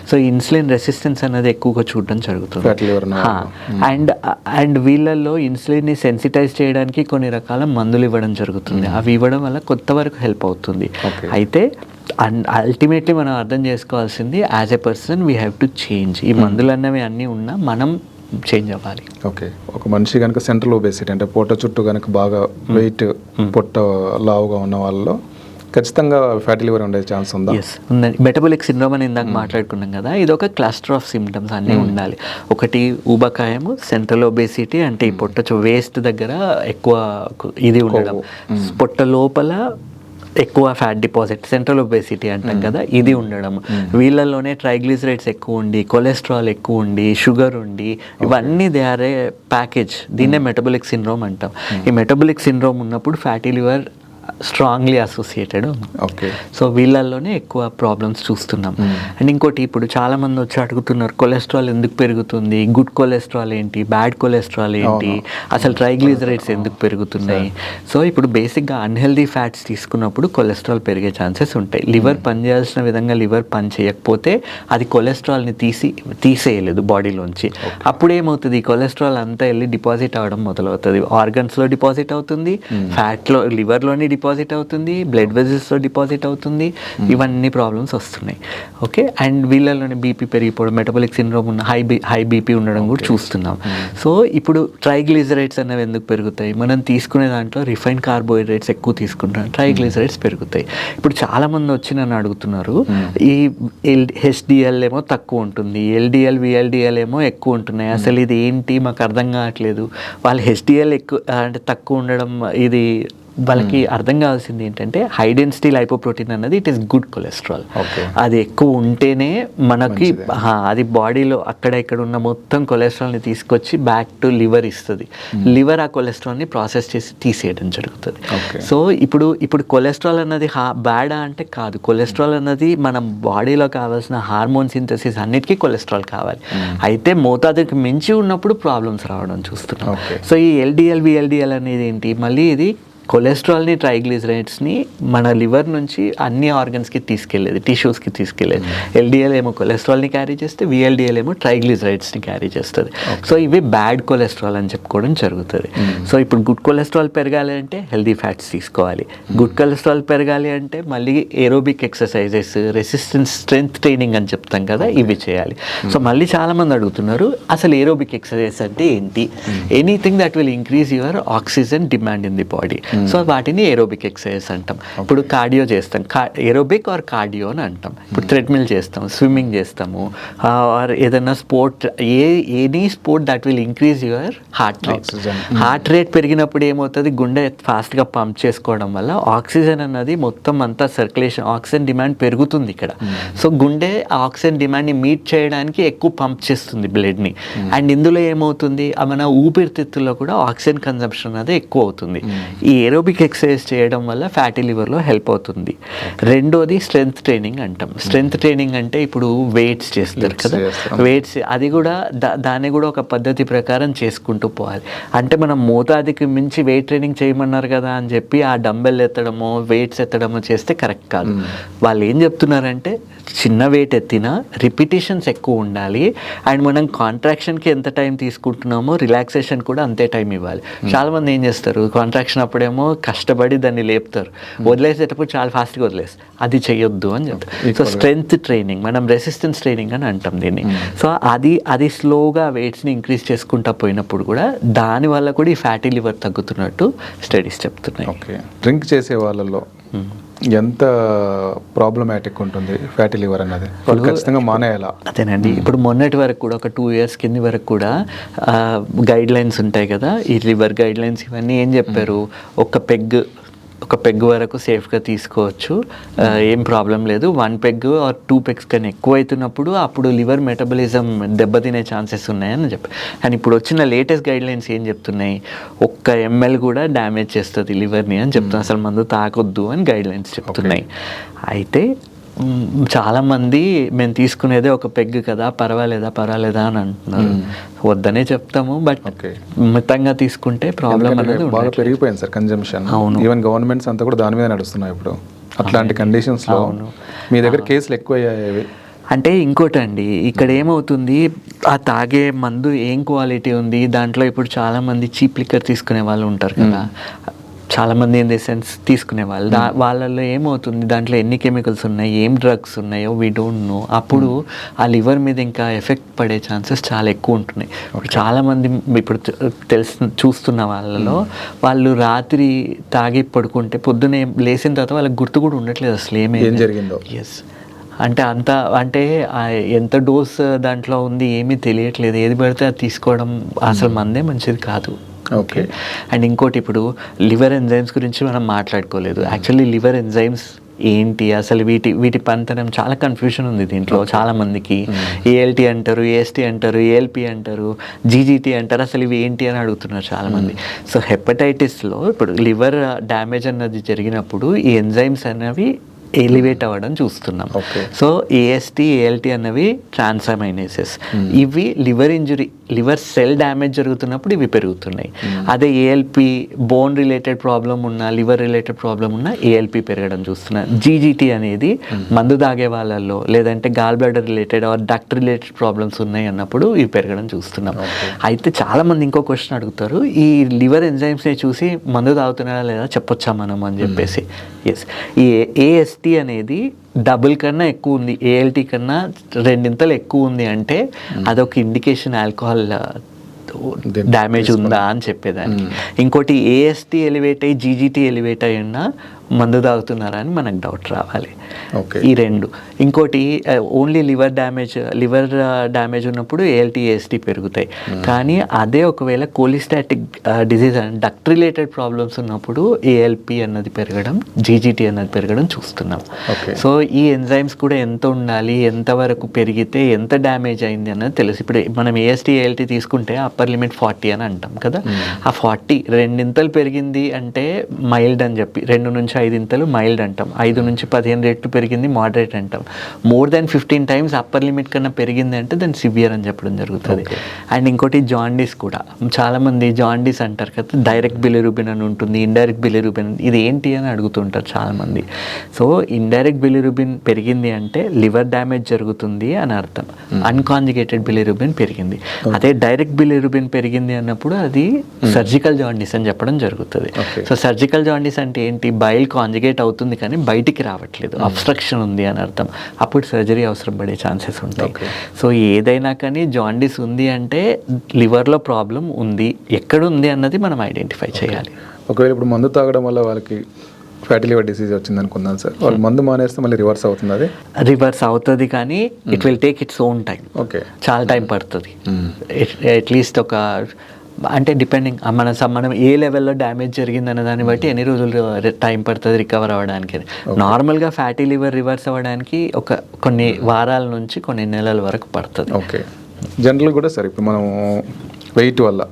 సో ఇన్సులిన్ రెసిస్టెన్స్ అనేది ఎక్కువగా చూడడం జరుగుతుంది. అండ్ వీళ్ళల్లో ఇన్సులిన్ని సెన్సిటైజ్ చేయడానికి కొన్ని రకాల మందులు ఇవ్వడం జరుగుతుంది. అవి ఇవ్వడం వల్ల కొంత వరకు హెల్ప్ అవుతుంది. అయితే అల్టిమేట్లీ మనం అర్థం చేసుకోవాల్సింది, as a person we have to change. ఈ మందులు అన్నవి అన్నీ ఉన్నా మనం చేంజ్ అవ్వాలి. ఓకే. ఒక మనిషి కనుక సెంట్రల్ ఒబేసిటీ అంటే పొట్ట చుట్టూ కనుక బాగా వెయిట్, పొట్ట లావుగా ఉన్న వాళ్ళలో ఖచ్చితంగా ఫ్యాటీ లివర్ ఉండే ఛాన్స్ ఉందా? ఎస్ ఉందండి. మెటబాలిక్ సిండ్రోమ్ అని ఇందాక మాట్లాడుకున్నాం కదా, ఇది ఒక క్లస్టర్ ఆఫ్ సిమ్టమ్స్ అన్నీ ఉండాలి. ఒకటి ఊబకాయము, సెంట్రల్ ఒబేసిటీ అంటే ఈ పొట్ట వేస్ట్ దగ్గర ఎక్కువ ఇది ఉండడం, పొట్ట లోపల ఎక్కువ ఫ్యాట్ డిపాజిట్, సెంట్రల్ ఒబేసిటీ అంటాం కదా, ఇది ఉండడం, వీళ్ళలోనే ట్రైగ్లిసరైడ్స్ ఎక్కువ ఉండి, కొలెస్ట్రాల్ ఎక్కువ ఉండి, షుగర్ ఉండి, ఇవన్నీ దే ఆర్ ఏ ప్యాకేజ్. దీన్నే మెటబాలిక్ సిండ్రోమ్ అంటాం. ఈ మెటబాలిక్ సిండ్రోమ్ ఉన్నప్పుడు fatty liver strongly associated. Okay. So వీళ్ళల్లోనే ఎక్కువ ప్రాబ్లమ్స్ చూస్తున్నాం. అండ్ ఇంకోటి, ఇప్పుడు చాలామంది వచ్చి అడుగుతున్నారు, కొలెస్ట్రాల్ ఎందుకు పెరుగుతుంది, గుడ్ కొలెస్ట్రాల్ ఏంటి, బ్యాడ్ కొలెస్ట్రాల్ ఏంటి, అసలు ట్రైగ్లిజరైడ్స్ ఎందుకు పెరుగుతున్నాయి. సో ఇప్పుడు బేసిక్గా అన్హెల్దీ ఫ్యాట్స్ తీసుకున్నప్పుడు కొలెస్ట్రాల్ పెరిగే ఛాన్సెస్ ఉంటాయి. లివర్ పనిచేయాల్సిన విధంగా లివర్ పని చేయకపోతే అది కొలెస్ట్రాల్ని తీసేయలేదు బాడీలోంచి. అప్పుడు ఏమవుతుంది, ఈ కొలెస్ట్రాల్ అంతా వెళ్ళి డిపాజిట్ అవ్వడం మొదలవుతుంది. ఆర్గన్స్లో డిపాజిట్ అవుతుంది, ఫ్యాట్లో లివర్లోని డిపాజిట్ అవుతుంది, బ్లడ్ వెజల్స్లో డిపాజిట్ అవుతుంది, ఇవన్నీ ప్రాబ్లమ్స్ వస్తున్నాయి. ఓకే. అండ్ వీళ్ళలోనే బీపీ పెరిగిపోవడం, మెటబాలిక్ సిండ్రోమ్ ఉన్న హై బీపీ ఉండడం కూడా చూస్తున్నాం. సో ఇప్పుడు ట్రైగ్లిజరైడ్స్ అనేవి ఎందుకు పెరుగుతాయి, మనం తీసుకునే దాంట్లో రిఫైన్డ్ కార్బోహైడ్రేట్స్ ఎక్కువ తీసుకుంటాం, ట్రైగ్లిజరైడ్స్ పెరుగుతాయి. ఇప్పుడు చాలామంది వచ్చి నన్ను అడుగుతున్నారు, ఈ హెచ్డిఎల్ ఏమో తక్కువ ఉంటుంది, ఎల్డిఎల్ విఎల్డిఎల్ ఏమో ఎక్కువ ఉంటున్నాయి, అసలు ఇది ఏంటి మాకు అర్థం కావట్లేదు. వాళ్ళు హెచ్డిఎల్ ఎక్కువ అంటే తక్కువ ఉండడం, ఇది వాళ్ళకి అర్థం కావాల్సింది ఏంటంటే, హై డెన్సిటీ లైపోప్రోటీన్ అన్నది ఇట్ ఈస్ గుడ్ కొలెస్ట్రాల్. అది ఎక్కువ ఉంటేనే మనకి అది బాడీలో అక్కడ ఇక్కడ ఉన్న మొత్తం కొలెస్ట్రాల్ని తీసుకొచ్చి బ్యాక్ టు లివర్ ఇస్తుంది. లివర్ ఆ కొలెస్ట్రాల్ని ప్రాసెస్ చేసి తీసేయడం జరుగుతుంది. సో ఇప్పుడు కొలెస్ట్రాల్ అన్నది బ్యాడా అంటే కాదు. కొలెస్ట్రాల్ అన్నది మన బాడీలో కావాల్సిన హార్మోన్ సింథసిస్ అన్నిటికీ కొలెస్ట్రాల్ కావాలి. అయితే మోతాదుకి మించి ఉన్నప్పుడు ప్రాబ్లమ్స్ రావడం చూస్తున్నాం. సో ఈ ఎల్డిఎల్ విఎల్డిఎల్ అనేది ఏంటి, మళ్ళీ ఇది కొలెస్ట్రాల్ని, ట్రైగ్లిజరైడ్స్ని మన లివర్ నుంచి అన్ని ఆర్గన్స్కి తీసుకెళ్ళేది, టిష్యూస్కి తీసుకెళ్ళేది. ఎల్డిఎల్ ఏమో కొలెస్ట్రాల్ని క్యారీ చేస్తే, విఎల్డిఎల్ ఏమో ట్రైగ్లిజరైడ్స్ని క్యారీ చేస్తుంది. సో ఇవి బ్యాడ్ కొలెస్ట్రాల్ అని చెప్పుకోవడం జరుగుతుంది. సో ఇప్పుడు గుడ్ కొలెస్ట్రాల్ పెరగాలి అంటే హెల్దీ ఫ్యాట్స్ తీసుకోవాలి. గుడ్ కొలెస్ట్రాల్ పెరగాలి అంటే మళ్ళీ aerobic exercises, resistance strength training అని చెప్తాం కదా, ఇవి చేయాలి. సో మళ్ళీ చాలామంది అడుగుతున్నారు, అసలు ఏరోబిక్ ఎక్సర్సైజ్ అంటే ఏంటి? Anything that will increase your oxygen demand in the body. So వాటిని ఏరోబిక్ ఎక్సర్సైజ్ అంటాం. ఇప్పుడు కార్డియో చేస్తాం, ఏరోబిక్ ఆర్ కార్డియో అని అంటాం. ఇప్పుడు థ్రెడ్మిల్ చేస్తాం, స్విమ్మింగ్ చేస్తాము, ఆర్ ఏదైనా sport, any sport that will increase your heart rate. Heart rate పెరిగినప్పుడు ఏమవుతుంది, గుండె ఫాస్ట్గా పంప్ చేసుకోవడం వల్ల ఆక్సిజన్ అన్నది మొత్తం అంతా సర్క్యులేషన్, ఆక్సిజన్ డిమాండ్ పెరుగుతుంది ఇక్కడ. సో గుండె ఆక్సిజన్ డిమాండ్ని మీట్ చేయడానికి ఎక్కువ పంప్ చేస్తుంది బ్లడ్ని. అండ్ ఇందులో ఏమవుతుంది, మన ఊపిరితిత్తుల్లో కూడా ఆక్సిజన్ కన్సంప్షన్ అనేది ఎక్కువ అవుతుంది. ఈ ఏరోబిక్ ఎక్సర్సైజ్ చేయడం వల్ల ఫ్యాటీ లివర్లో హెల్ప్ అవుతుంది. రెండోది స్ట్రెంగ్త్ ట్రైనింగ్ అంటాం. స్ట్రెంగ్త్ ట్రైనింగ్ అంటే ఇప్పుడు వెయిట్స్ చేస్తారు కదా, వెయిట్స్ అది కూడా దాన్ని కూడా ఒక పద్ధతి ప్రకారం చేసుకుంటూ పోవాలి. అంటే మనం మోతాదికి మించి వెయిట్ ట్రైనింగ్ చేయమన్నారు కదా అని చెప్పి ఆ డంబెల్ ఎత్తడమో వెయిట్స్ ఎత్తడమో చేస్తే కరెక్ట్ కాదు. వాళ్ళు ఏం చెప్తున్నారంటే చిన్న వెయిట్ ఎత్తినా రిపిటేషన్స్ ఎక్కువ ఉండాలి, అండ్ మనం కాంట్రాక్షన్కి ఎంత టైం తీసుకుంటున్నామో రిలాక్సేషన్ కూడా అంతే టైం ఇవ్వాలి. చాలామంది ఏం చేస్తారు, కాంట్రాక్షన్ అప్పుడేమో కష్టపడి దాన్ని లేపుతారు, వదిలేసేటప్పుడు చాలా ఫాస్ట్గా వదిలేస్తారు. అది చేయొద్దు అని చెప్తారు. సో స్ట్రెంగ్త్ ట్రైనింగ్, మనం రెసిస్టెన్స్ ట్రైనింగ్ అని అంటాం దీన్ని. సో అది స్లోగా వెయిట్స్ని ఇంక్రీజ్ చేసుకుంటా పోయినప్పుడు కూడా దానివల్ల కూడా ఈ ఫ్యాటీ లివర్ తగ్గుతున్నట్టు స్టడీస్ చెప్తున్నాయి. ఓకే, డ్రింక్ చేసే వాళ్ళలో ఎంత ప్రాబ్లమాటిక్ ఉంటుంది ఫ్యాటీ లివర్ అన్నది? ఖచ్చితంగా మానేయాలా? అదేనండి, ఇప్పుడు మొన్నటి వరకు కూడా ఒక 2 years కింది వరకు కూడా గైడ్ లైన్స్ ఉంటాయి కదా, ఈ లివర్ గైడ్ లైన్స్ ఇవన్నీ ఏం చెప్పారు, ఒక పెగ్ వరకు సేఫ్గా తీసుకోవచ్చు, ఏం ప్రాబ్లం లేదు. 1 peg or 2 pegs కన్నా ఎక్కువ అవుతున్నప్పుడు అప్పుడు లివర్ మెటబలిజం దెబ్బతినే ఛాన్సెస్ ఉన్నాయని చెప్పారు. కానీ ఇప్పుడు వచ్చిన లేటెస్ట్ గైడ్ లైన్స్ ఏం చెప్తున్నాయి, 1 ml కూడా డ్యామేజ్ చేస్తుంది లివర్ని అని చెప్తున్నాయి. అసలు మందు తాకొద్దు అని గైడ్ లైన్స్ చెప్తున్నాయి. అయితే చాలామంది మేము తీసుకునేదే 1 పెగ్ కదా, పర్వాలేదా అని అంటున్నారు. వద్దనే చెప్తాము, బట్ మితంగా తీసుకుంటే ప్రాబ్లం అనేది బాగా పెరిగిపోయింది సార్ కన్జంప్షన్. ఈవెన్ గవర్నమెంట్స్ అంతా కూడా దాని మీద నడుస్తున్నాయి ఇప్పుడు. అట్లాంటి కండిషన్స్లో మీ దగ్గర కేసులు ఎక్కువ అయ్యాయి. అంటే ఇంకోటండి, ఇక్కడ ఏమవుతుంది, ఆ తాగే మందు ఏం క్వాలిటీ ఉంది, దాంట్లో ఇప్పుడు చాలామంది చీప్ లిక్కర్ తీసుకునే వాళ్ళు ఉంటారు కదా, చాలామంది ఇన్ ది సెన్స్ తీసుకునే వాళ్ళు, వాళ్ళల్లో ఏమవుతుంది, దాంట్లో ఎన్ని కెమికల్స్ ఉన్నాయి, ఏం డ్రగ్స్ ఉన్నాయో వీ డోంట్ నో. అప్పుడు ఆ లివర్ మీద ఇంకా ఎఫెక్ట్ పడే ఛాన్సెస్ చాలా ఎక్కువ ఉంటున్నాయి. చాలామంది ఇప్పుడు చూస్తున్న వాళ్ళలో వాళ్ళు రాత్రి తాగి పడుకుంటే పొద్దునే లేచిన తర్వాత వాళ్ళకి గుర్తు కూడా ఉండట్లేదు అసలు ఏం జరిగిందో. ఎస్, అంటే ఎంత డోస్ దాంట్లో ఉంది ఏమీ తెలియట్లేదు, ఏది పడితే అది తీసుకోవడం అసలు మందే మంచిది కాదు. ఓకే, అండ్ ఇంకోటి, ఇప్పుడు లివర్ ఎంజైమ్స్ గురించి మనం మాట్లాడుకోలేదు. యాక్చువల్లీ లివర్ ఎంజైమ్స్ ఏంటి, అసలు వీటి పనితనం చాలా కన్ఫ్యూషన్ ఉంది దీంట్లో చాలా మందికి. ఏఎల్టీ అంటారు, ఏఎస్టీ అంటారు, ఏఎల్పి అంటారు, జీజీటీ అంటారు, అసలు ఇవి ఏంటి అని అడుగుతున్నారు చాలామంది. సో హెపటైటిస్లో ఇప్పుడు లివర్ డ్యామేజ్ అన్నది జరిగినప్పుడు ఈ ఎంజైమ్స్ అనేవి ఎలివేట్ అవ్వడం చూస్తున్నాం. సో ఏఎస్టీ ఏఎల్టీ అన్నవి ట్రాన్సామైనేసెస్, ఇవి లివర్ సెల్ డ్యామేజ్ జరుగుతున్నప్పుడు ఇవి పెరుగుతున్నాయి. అదే ఏఎల్పి బోన్ రిలేటెడ్ ప్రాబ్లం ఉన్నా, లివర్ రిలేటెడ్ ప్రాబ్లం ఉన్నా ఏఎల్పి పెరగడం చూస్తున్నాం. జీజీటీ అనేది మందు తాగే వాళ్ళల్లో, లేదంటే gall bladder related or duct related problems ఉన్నాయి అన్నప్పుడు ఇవి పెరగడం చూస్తున్నాం. అయితే చాలామంది ఇంకో క్వశ్చన్ అడుగుతారు, ఈ లివర్ ఎంజైమ్స్ని చూసి మందు తాగుతున్నారా లేదా చెప్పొచ్చా మనం అని చెప్పేసి. ఎస్, ఈ ఏఎస్టీ అనేది డబుల్ కన్నా ఎక్కువ ఉంది, ఏఎల్టీ కన్నా 2 ఎక్కువ ఉంది అంటే అదొక ఇండికేషన్ ఆల్కహాల్ డ్యామేజ్ ఉందా అని చెప్పేదానికి. ఇంకోటి ఏఎస్టీ ఎలివేట్ అయ్యి జీజీటీ ఎలివేట్ అయ్యినా మందు తాగుతున్నారా అని మనకు డౌట్ రావాలి. ఈ 2. ఇంకోటి ఓన్లీ లివర్ డ్యామేజ్ ఉన్నప్పుడు ఏఎల్టీ ఏఎస్టీ పెరుగుతాయి. కానీ అదే ఒకవేళ కోలిస్టాటిక్ డిజీజ్ అని డక్ట్ రిలేటెడ్ ప్రాబ్లమ్స్ ఉన్నప్పుడు ఏఎల్పి అన్నది పెరగడం, జీజీటీ అన్నది పెరగడం చూస్తున్నాం. సో ఈ ఎంజైమ్స్ కూడా ఎంత ఉండాలి, ఎంతవరకు పెరిగితే ఎంత డ్యామేజ్ అయింది అన్నది తెలుసు. ఇప్పుడు మనం ఏఎస్టీ ఏఎల్టీ తీసుకుంటే అప్పర్ లిమిట్ 40 అని అంటాం కదా, ఆ 40 2 పెరిగింది అంటే మైల్డ్ అని చెప్పి, 2 నుంచి 5 మైల్డ్ అంటాం, 5 నుంచి 15 రెట్లు పెరిగింది మోడరేట్ అంటాం. More than 15 times upper limit కన్నా పెరిగింది అంటే దాన్ని సివియర్ అని చెప్పడం జరుగుతుంది. అండ్ ఇంకోటి జాండీస్ కూడా, చాలామంది జాండీస్ అంటారు కదా, డైరెక్ట్ బిలిరూబిన్ అని ఉంటుంది, ఇండైరెక్ట్ బిలిరూబిన్, ఇది ఏంటి అని అడుగుతుంటారు చాలామంది. సో ఇండైరెక్ట్ బిలిరూబిన్ పెరిగింది అంటే లివర్ డ్యామేజ్ జరుగుతుంది అని అర్థం, అన్కాంజుగేటెడ్ బిలిరూబిన్ పెరిగింది. అదే డైరెక్ట్ బిలిరూబిన్ పెరిగింది అన్నప్పుడు అది సర్జికల్ జాండీస్ అని చెప్పడం జరుగుతుంది. సో సర్జికల్ జాండీస్ అంటే ఏంటి, బైల్ కాంజుగేట్ అవుతుంది కానీ బయటికి రావట్లేదు, అబ్స్ట్రక్షన్ ఉంది అని అర్థం, అప్పుడు సర్జరీ అవసరం పడే ఛాన్సెస్ ఉంటాయి. సో ఏదైనా కానీ జాండీస్ ఉంది అంటే లివర్లో ప్రాబ్లం ఉంది, ఎక్కడ ఉంది అన్నది మనం ఐడెంటిఫై చేయాలి. ఒకవేళ ఇప్పుడు మందు తాగడం వల్ల వాళ్ళకి ఫ్యాటీ లివర్ డిసీజ్ వచ్చింది అనుకుందాం సార్, వాళ్ళు మందు మానేస్తే మళ్ళీ రివర్స్ అవుతుంది? అది రివర్స్ అవుతుంది కానీ it will take its own time. చాలా టైం పడుతుంది, అట్లీస్ట్ ఒక, అంటే డిపెండింగ్ మనం ఏ లెవెల్లో డ్యామేజ్ జరిగింది అన్న దాన్ని బట్టి ఎన్ని రోజులు టైం పడుతుంది రికవర్ అవ్వడానికి. నార్మల్గా ఫ్యాటీ లివర్ రివర్స్ అవ్వడానికి కొన్ని వారాల నుంచి కొన్ని నెలల వరకు పడుతుంది. ఓకే, జనరల్ కూడా సార్ ఇప్పుడు మనం వెయిట్ వల్ల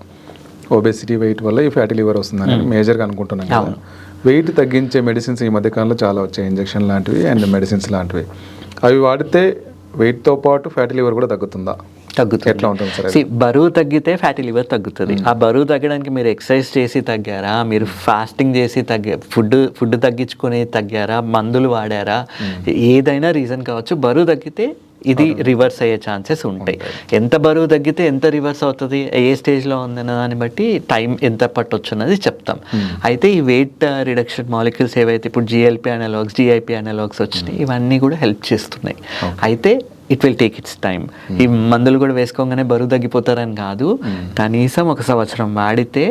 ఒబేసిటీ వెయిట్ వల్ల ఈ ఫ్యాటీ లివర్ వస్తుందని మేజర్గా అనుకుంటున్నాం కదా. వెయిట్ తగ్గించే మెడిసిన్స్ ఈ మధ్యకాలంలో చాలా వచ్చాయి, ఇంజెక్షన్ లాంటివి అండ్ మెడిసిన్స్ లాంటివి. అవి వాడితే వెయిట్తో పాటు ఫ్యాటీ లివర్ కూడా తగ్గుతుందా? తగ్గుతుంది. ఎట్లా ఉంటుంది సార్? బరువు తగ్గితే ఫ్యాటీ లివర్ తగ్గుతుంది. ఆ బరువు తగ్గడానికి మీరు ఎక్సర్సైజ్ చేసి తగ్గారా, మీరు ఫాస్టింగ్ చేసి ఫుడ్ తగ్గించుకొని తగ్గారా, మందులు వాడారా, ఏదైనా రీజన్ కావచ్చు. బరువు తగ్గితే ఇది రివర్స్ అయ్యే ఛాన్సెస్ ఉంటాయి. ఎంత బరువు తగ్గితే ఎంత రివర్స్ అవుతుంది, ఏ స్టేజ్లో ఉందన్న దాన్ని బట్టి టైం ఎంత పట్టొచ్చు అన్నది చెప్తాం. అయితే ఈ వెయిట్ రిడక్షన్ మాలిక్యూల్స్ ఏవైతే ఇప్పుడు జిఎల్పి అనలాగ్స్, జిఐపి అనలాగ్స్ వచ్చినాయి, ఇవన్నీ కూడా హెల్ప్ చేస్తున్నాయి. అయితే it will take its time. ఈ మందులు కూడా వేసుకోగానే బరువు తగ్గిపోతారని కాదు, కనీసం 1 సంవత్సరం వాడితే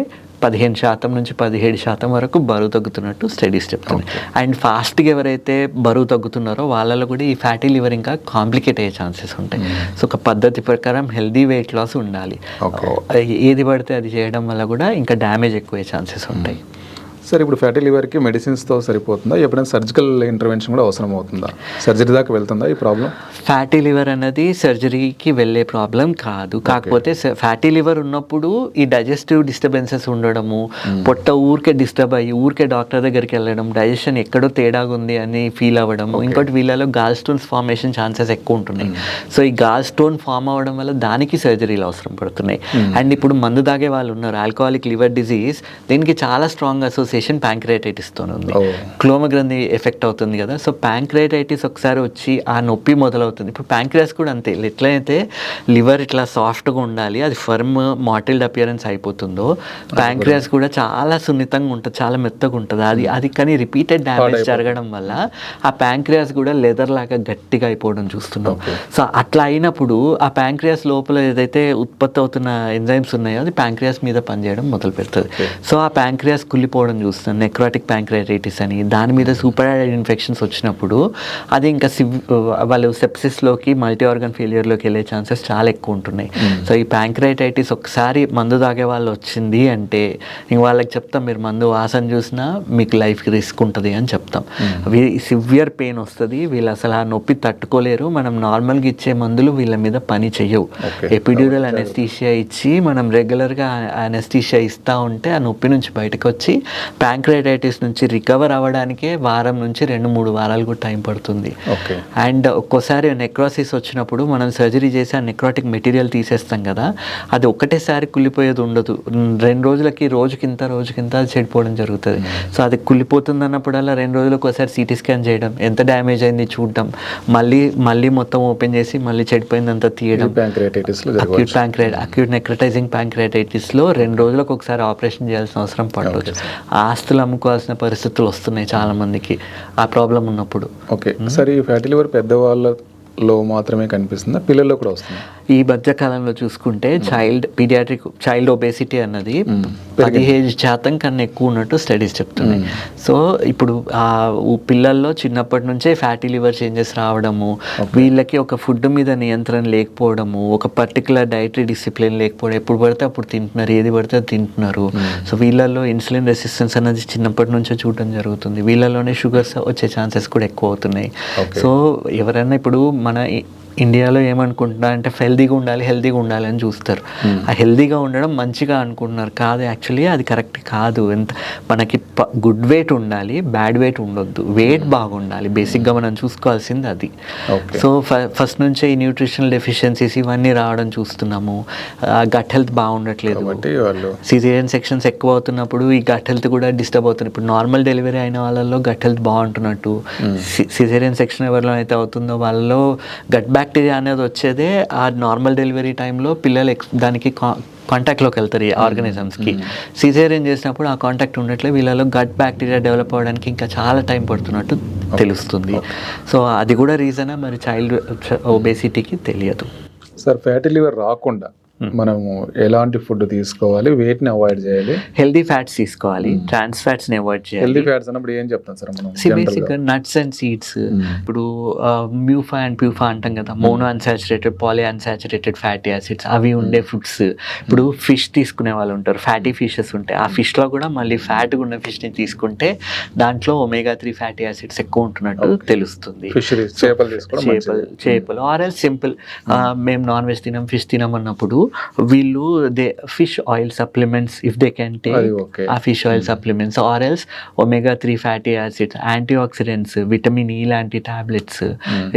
15% నుంచి 17% వరకు బరువు తగ్గుతున్నట్టు స్టడీస్ చెప్తున్నాయి. అండ్ ఫాస్ట్గా ఎవరైతే బరువు తగ్గుతున్నారో వాళ్ళలో కూడా ఈ ఫ్యాటీ లివర్ ఇంకా కాంప్లికేట్ అయ్యే ఛాన్సెస్ ఉంటాయి. సో ఒక పద్ధతి ప్రకారం హెల్దీ వెయిట్ లాస్ ఉండాలి. ఏది పడితే అది చేయడం వల్ల కూడా ఇంకా డ్యామేజ్ ఎక్కువే ఛాన్సెస్ ఉంటాయి. సార్, ఇప్పుడు ఫ్యాటీ లివర్కి మెడిసిన్స్తో సరిపోతుందా? ఎప్పుడైనా సర్జికల్ ఇంటర్వెన్షన్ కూడా అవసరం అవుతుందా? సర్జరీ దాకా వెళ్తుందా ఈ ప్రాబ్లం? ఫ్యాటీ లివర్ అనేది సర్జరీకి వెళ్ళే ప్రాబ్లం కాదు. కాకపోతే ఫ్యాటీ లివర్ ఉన్నప్పుడు ఈ డైజెస్టివ్ డిస్టర్బెన్సెస్ ఉండడము, పొట్ట ఊరికే డిస్టర్బ్ అయ్యి ఊరికే డాక్టర్ దగ్గరికి వెళ్ళడం, డైజెషన్ ఎక్కడో తేడాగా ఉంది అని ఫీల్ అవ్వడము. ఇంకోటి వీళ్ళలో గాల్ స్టోన్స్ ఫార్మేషన్ ఛాన్సెస్ ఎక్కువ ఉంటున్నాయి. సో ఈ గాల్ స్టోన్ ఫామ్ అవ్వడం వల్ల దానికి సర్జరీలు అవసరం పడుతున్నాయి. అండ్ ఇప్పుడు మందు తాగే వాళ్ళు ఉన్నారు, ఆల్కహాలిక్ లివర్ డిజీజ్, దీనికి చాలా స్ట్రాంగ్ అసోసియేషన్ ప్యాంక్రియాటైటిస్తో ఉంది. క్లోమ గ్రంథి ఎఫెక్ట్ అవుతుంది కదా. సో ప్యాంక్రియాటైటిస్ ఒకసారి వచ్చి ఆ నొప్పి మొదలవుతుంది. ఇప్పుడు ప్యాంక్రియాస్ కూడా అంతే. ఎట్లయితే లివర్ ఇట్లా సాఫ్ట్గా ఉండాలి, అది ఫర్మ్ మాటిల్డ్ అపియరెన్స్ అయిపోతుందో, ప్యాంక్రియాస్ కూడా చాలా సున్నితంగా ఉంటుంది, చాలా మెత్తగా ఉంటుంది. అది కానీ రిపీటెడ్ డ్యామేజ్ జరగడం వల్ల ఆ ప్యాంక్రియాస్ కూడా లెదర్ లాగా గట్టిగా అయిపోవడం చూస్తున్నాం. సో అట్లా అయినప్పుడు ఆ ప్యాంక్రియాస్ లోపల ఏదైతే ఉత్పత్తి అవుతున్న ఎంజైమ్స్ ఉన్నాయో అది ప్యాంక్రియాస్ మీద పనిచేయడం మొదలు పెడుతుంది. సో ఆ ప్యాంక్రియాస్ కుళ్ళిపోవడం చూస్తాం, నెక్రాటిక్ ప్యాంక్రియాటైటిస్ అని. దాని మీద సూపర్ ఇన్ఫెక్షన్స్ వచ్చినప్పుడు అది ఇంకా వాళ్ళు సెప్సిస్లోకి, మల్టీ ఆర్గన్ ఫెయిలియర్లోకి వెళ్ళే ఛాన్సెస్ చాలా ఎక్కువ ఉంటున్నాయి. సో ఈ ప్యాంక్రియాటైటిస్ ఒకసారి మందు తాగే వాళ్ళు వచ్చింది అంటే ఇంక వాళ్ళకి చెప్తాం, మీరు మందు వాసన చూసినా మీకు లైఫ్కి రిస్క్ ఉంటుంది అని చెప్తాం. సివియర్ పెయిన్ వస్తుంది, వీళ్ళు అసలు ఆ నొప్పి తట్టుకోలేరు. మనం నార్మల్గా ఇచ్చే మందులు వీళ్ళ మీద పని చెయ్యవు. ఎపిడ్యూరల్ అనెస్థీషియా ఇచ్చి మనం రెగ్యులర్గా అనెస్థీషియా ఇస్తూ ఉంటే ఆ నొప్పి నుంచి బయటకు వచ్చి ప్యాంక్రియాటైటిస్ నుంచి రికవర్ అవ్వడానికే 1 నుంచి 2-3 వారాలు కూడా టైం పడుతుంది. అండ్ ఒక్కోసారి నెక్రోసిస్ వచ్చినప్పుడు మనం సర్జరీ చేసి ఆ నెక్రాటిక్ మెటీరియల్ తీసేస్తాం కదా, అది ఒకటేసారి కుళ్ళిపోయేది ఉండదు. 2 రోజులకి రోజుకింత అది చెడిపోవడం జరుగుతుంది. సో అది కుళ్ళిపోతుంది అన్నప్పుడల్లా 2 రోజులకు ఒకసారి సిటీ స్కాన్ చేయడం, ఎంత డ్యామేజ్ అయింది చూడడం, మళ్ళీ మొత్తం ఓపెన్ చేసి మళ్ళీ చెడిపోయిందంతా తీయడం. అక్యూట్ నెక్రటైజింగ్ ప్యాంక్రియాటైటిస్లో 2 రోజులకు ఒకసారి ఆపరేషన్ చేయాల్సిన అవసరం పడవచ్చు. ఆస్తులు అమ్ముకోవాల్సిన పరిస్థితులు వస్తున్నాయి చాలా మందికి ఆ ప్రాబ్లం ఉన్నప్పుడు. ఓకే, సరే ఈ ఫ్యాటీ లివర్ పెద్దవాళ్ళలో మాత్రమే కనిపిస్తుందా, పిల్లల్లో కూడా వస్తుంది? ఈ మధ్య కాలంలో చూసుకుంటే చైల్డ్ ఒబేసిటీ అన్నది 17% కన్నా ఎక్కువ ఉన్నట్టు స్టడీస్ చెప్తున్నాయి. సో ఇప్పుడు ఆ పిల్లల్లో చిన్నప్పటి నుంచే ఫ్యాటీ లివర్ చేంజెస్ రావడము, వీళ్ళకి ఒక ఫుడ్ మీద నియంత్రణ లేకపోవడము, ఒక పర్టికులర్ డైటరీ డిసిప్లిన్ లేకపోవడం, ఎప్పుడు పడితే అప్పుడు తింటున్నారు, ఏది పడితే అది తింటున్నారు. సో వీళ్ళల్లో ఇన్సులిన్ రెసిస్టెన్స్ అనేది చిన్నప్పటి నుంచే చూడడం జరుగుతుంది. వీళ్ళలోనే షుగర్స్ వచ్చే ఛాన్సెస్ కూడా ఎక్కువ అవుతున్నాయి. సో ఎవరైనా ఇప్పుడు మన ఇండియాలో ఏమనుకుంటున్నా అంటే హెల్దీగా ఉండాలి అని చూస్తారు. ఆ హెల్దీగా ఉండడం మంచిగా అనుకుంటున్నారు, కాదు యాక్చువల్లీ అది కరెక్ట్ కాదు. ఎంత మనకి గుడ్ వెయిట్ ఉండాలి, బ్యాడ్ వెయిట్ ఉండొద్దు, వెయిట్ బాగుండాలి. బేసిక్గా మనం చూసుకోవాల్సింది అది. సో ఫస్ట్ నుంచే ఈ న్యూట్రిషనల్ డెఫిషియన్సీస్ ఇవన్నీ రావడం చూస్తున్నాము. గట్ హెల్త్ బాగుండట్లేదు, సిజేరియన్ సెక్షన్స్ ఎక్కువ అవుతున్నప్పుడు ఈ గట్ హెల్త్ కూడా డిస్టర్బ్ అవుతుంది. ఇప్పుడు నార్మల్ డెలివరీ అయిన వాళ్ళలో గట్ హెల్త్ బాగుంటున్నట్టు, సిజేరియన్ సెక్షన్ ఎవరిలో అయితే అవుతుందో వాళ్ళలో గట్ బ్యాక్టీరియా అనేది వచ్చేదే ఆ నార్మల్ డెలివరీ టైంలో పిల్లలు దానికి కాంటాక్ట్లోకి వెళ్తారు ఈ ఆర్గానిజమ్స్కి. సిజేరియన్ చేసినప్పుడు ఆ కాంటాక్ట్ ఉండట్లేదు, వీళ్ళలో గట్ బ్యాక్టీరియా డెవలప్ అవ్వడానికి ఇంకా చాలా టైం పడుతున్నట్టు తెలుస్తుంది. సో అది కూడా రీజనా మరి చైల్డ్ ఒబేసిటీకి తెలియదు. సార్, ఫ్యాటీ లివర్ రాకుండా మనము ఎలాంటి ఫుడ్ తీసుకోవాలి, వెయిట్ ని అవాయిడ్ చేయాలి? హెల్దీ ఫ్యాట్స్ తీసుకోవాలి, ట్రాన్స్ ఫ్యాట్స్ ని అవాయిడ్ చేయాలి. హెల్దీ ఫ్యాట్స్ అన్నప్పుడు ఏం చెప్తాం సార్ మనం? బేసిక్గా నట్స్ అండ్ సీడ్స్, ఇప్పుడు మ్యూఫా అండ్ ప్యూఫా అంటాం కదా, monounsaturated, polyunsaturated fatty acids అవి ఉండే ఫుడ్స్. ఇప్పుడు ఫిష్ తీసుకునే వాళ్ళు ఉంటారు, ఫ్యాటీ ఫిషెస్ ఉంటాయి, ఆ ఫిష్లో కూడా మళ్ళీ ఫ్యాట్గా ఉన్న ఫిష్ని తీసుకుంటే దాంట్లో omega-3 ఫ్యాటీ యాసిడ్స్ ఎక్కువ ఉంటున్నట్టు తెలుస్తుంది. చేపలు ఆర్ ఎల్స్ సింపుల్ మేము నాన్ వెజ్ తినం, ఫిష్ తినం అన్నప్పుడు వీళ్ళు fish oil supplements if they can అది టేక్ ఓకే. ఆ fish oil supplements or else omega-3 fatty acids, antioxidants, vitamin E లాంటి టాబ్లెట్స్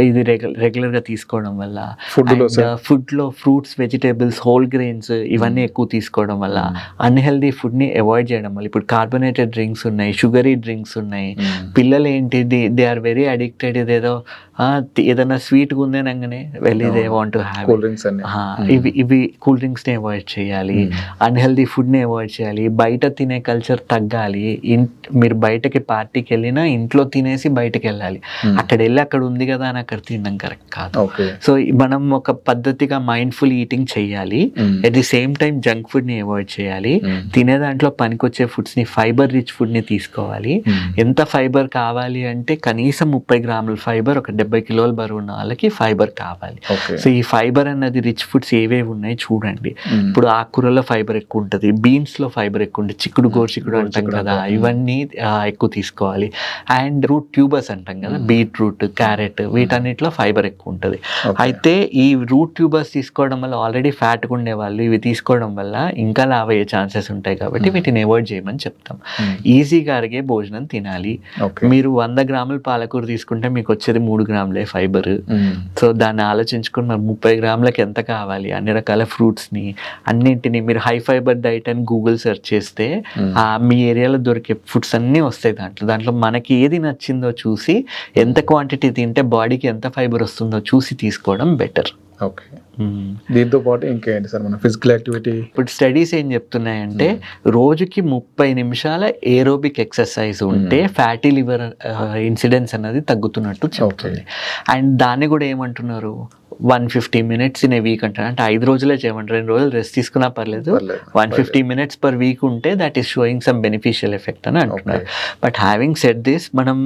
ఇది రెగ్యులర్గా తీసుకోవడం వల్ల, ఫుడ్లో ఫుడ్లో ఫ్రూట్స్, వెజిటేబుల్స్, హోల్ గ్రెయిన్స్ ఇవన్నీ ఎక్కువ తీసుకోవడం వల్ల, అన్హెల్దీ ఫుడ్ని అవాయిడ్ చేయడం వల్ల, ఇప్పుడు కార్బొనేటెడ్ డ్రింక్స్ ఉన్నాయి, షుగరీ డ్రింక్స్ ఉన్నాయి, పిల్లలు ఏంటి దే ఆర్ వెరీ అడిక్టెడ్. ఇదేదో ఏదైనా స్వీట్గా ఉందేనగానే వెళ్ళి they want to have cool drinks అన్ని. ఇవి కూల్ డ్రింక్స్ని అవాయిడ్ చేయాలి, అన్హెల్దీ ఫుడ్ని అవాయిడ్ చేయాలి, బయట తినే కల్చర్ తగ్గాలి. మీరు బయటకి పార్టీకి వెళ్ళినా ఇంట్లో తినేసి బయటకు వెళ్ళాలి. అక్కడ వెళ్ళి అక్కడ ఉంది కదా అని అక్కడ తినడం కరెక్ట్ కాదు. ఓకే. సో మనం ఒక పద్ధతిగా మైండ్ఫుల్ ఈటింగ్ చేయాలి. At the same time junk ఫుడ్ని అవాయిడ్ చేయాలి. తినే దాంట్లో పనికొచ్చే ఫుడ్స్ని, ఫైబర్ రిచ్ ఫుడ్ని తీసుకోవాలి. ఎంత ఫైబర్ కావాలి అంటే కనీసం 30 గ్రాముల ఫైబర్ ఒక 70 కిలోల బరువు ఉన్న వాళ్ళకి ఫైబర్ కావాలి. ఓకే. సో ఈ ఫైబర్ అన్నది రిచ్ ఫుడ్స్ ఏవేవి ఉన్నాయి చూడండి. ఇప్పుడు ఆకుకూరలో ఫైబర్ ఎక్కువ ఉంటుంది, బీన్స్లో ఫైబర్ ఎక్కువ ఉంటుంది, చిక్కుడు గోరుచిక్కుడు అంటాం కదా, ఇవన్నీ ఎక్కువ తీసుకోవాలి. అండ్ రూట్ ట్యూబర్స్ అంటాం కదా, బీట్రూట్, క్యారెట్, వీటన్నిటిలో ఫైబర్ ఎక్కువ ఉంటుంది. అయితే ఈ రూట్ ట్యూబర్స్ తీసుకోవడం వల్ల ఆల్రెడీ ఫ్యాట్గా ఉండే వాళ్ళు ఇవి తీసుకోవడం వల్ల ఇంకా లావ్ అయ్యే ఛాన్సెస్ ఉంటాయి కాబట్టి వీటిని అవాయిడ్ చేయమని చెప్తాం. ఈజీగా అరిగే భోజనం తినాలి. మీరు 100 గ్రాముల పాలకూర తీసుకుంటే మీకు వచ్చేది 3 గ్రాములే ఫైబర్. సో దాన్ని ఆలోచించుకుని మరి 30 గ్రాములకి ఎంత కావాలి, అన్ని రకాల ఫ్రూట్స్ని అన్నింటినీ మీరు హై ఫైబర్ డైట్ అని గూగుల్ సెర్చ్ చేస్తే మీ ఏరియాలో దొరికే ఫుడ్స్ అన్నీ వస్తాయి. దాంట్లో మనకి ఏది నచ్చిందో చూసి ఎంత క్వాంటిటీ తింటే బాడీకి ఎంత ఫైబర్ వస్తుందో చూసి తీసుకోవడం బెటర్. ఓకే. దీంతో పాటు ఇంకేంటి సార్ మన ఫిజికల్ యాక్టివిటీ? ఇప్పుడు స్టడీస్ ఏం చెప్తున్నాయంటే రోజుకి 30 నిమిషాల ఏరోబిక్ ఎక్సర్సైజ్ ఉంటే ఫ్యాటీ లివర్ ఇన్సిడెన్స్ అన్నది తగ్గుతున్నట్టు చెప్తుంది. అండ్ దాన్ని కూడా ఏమంటున్నారు 150 minutes ఇన్ ఏ వీక్ అంటారు. అంటే 5 రోజులే చేయమంటారు, 2 రోజులు రెస్ట్ తీసుకున్నా పర్లేదు, 150 minutes per వీక్ ఉంటే that is showing some beneficial effect అని అంటున్నారు. బట్ హ్యావింగ్ సెడ్ దిస్, మనం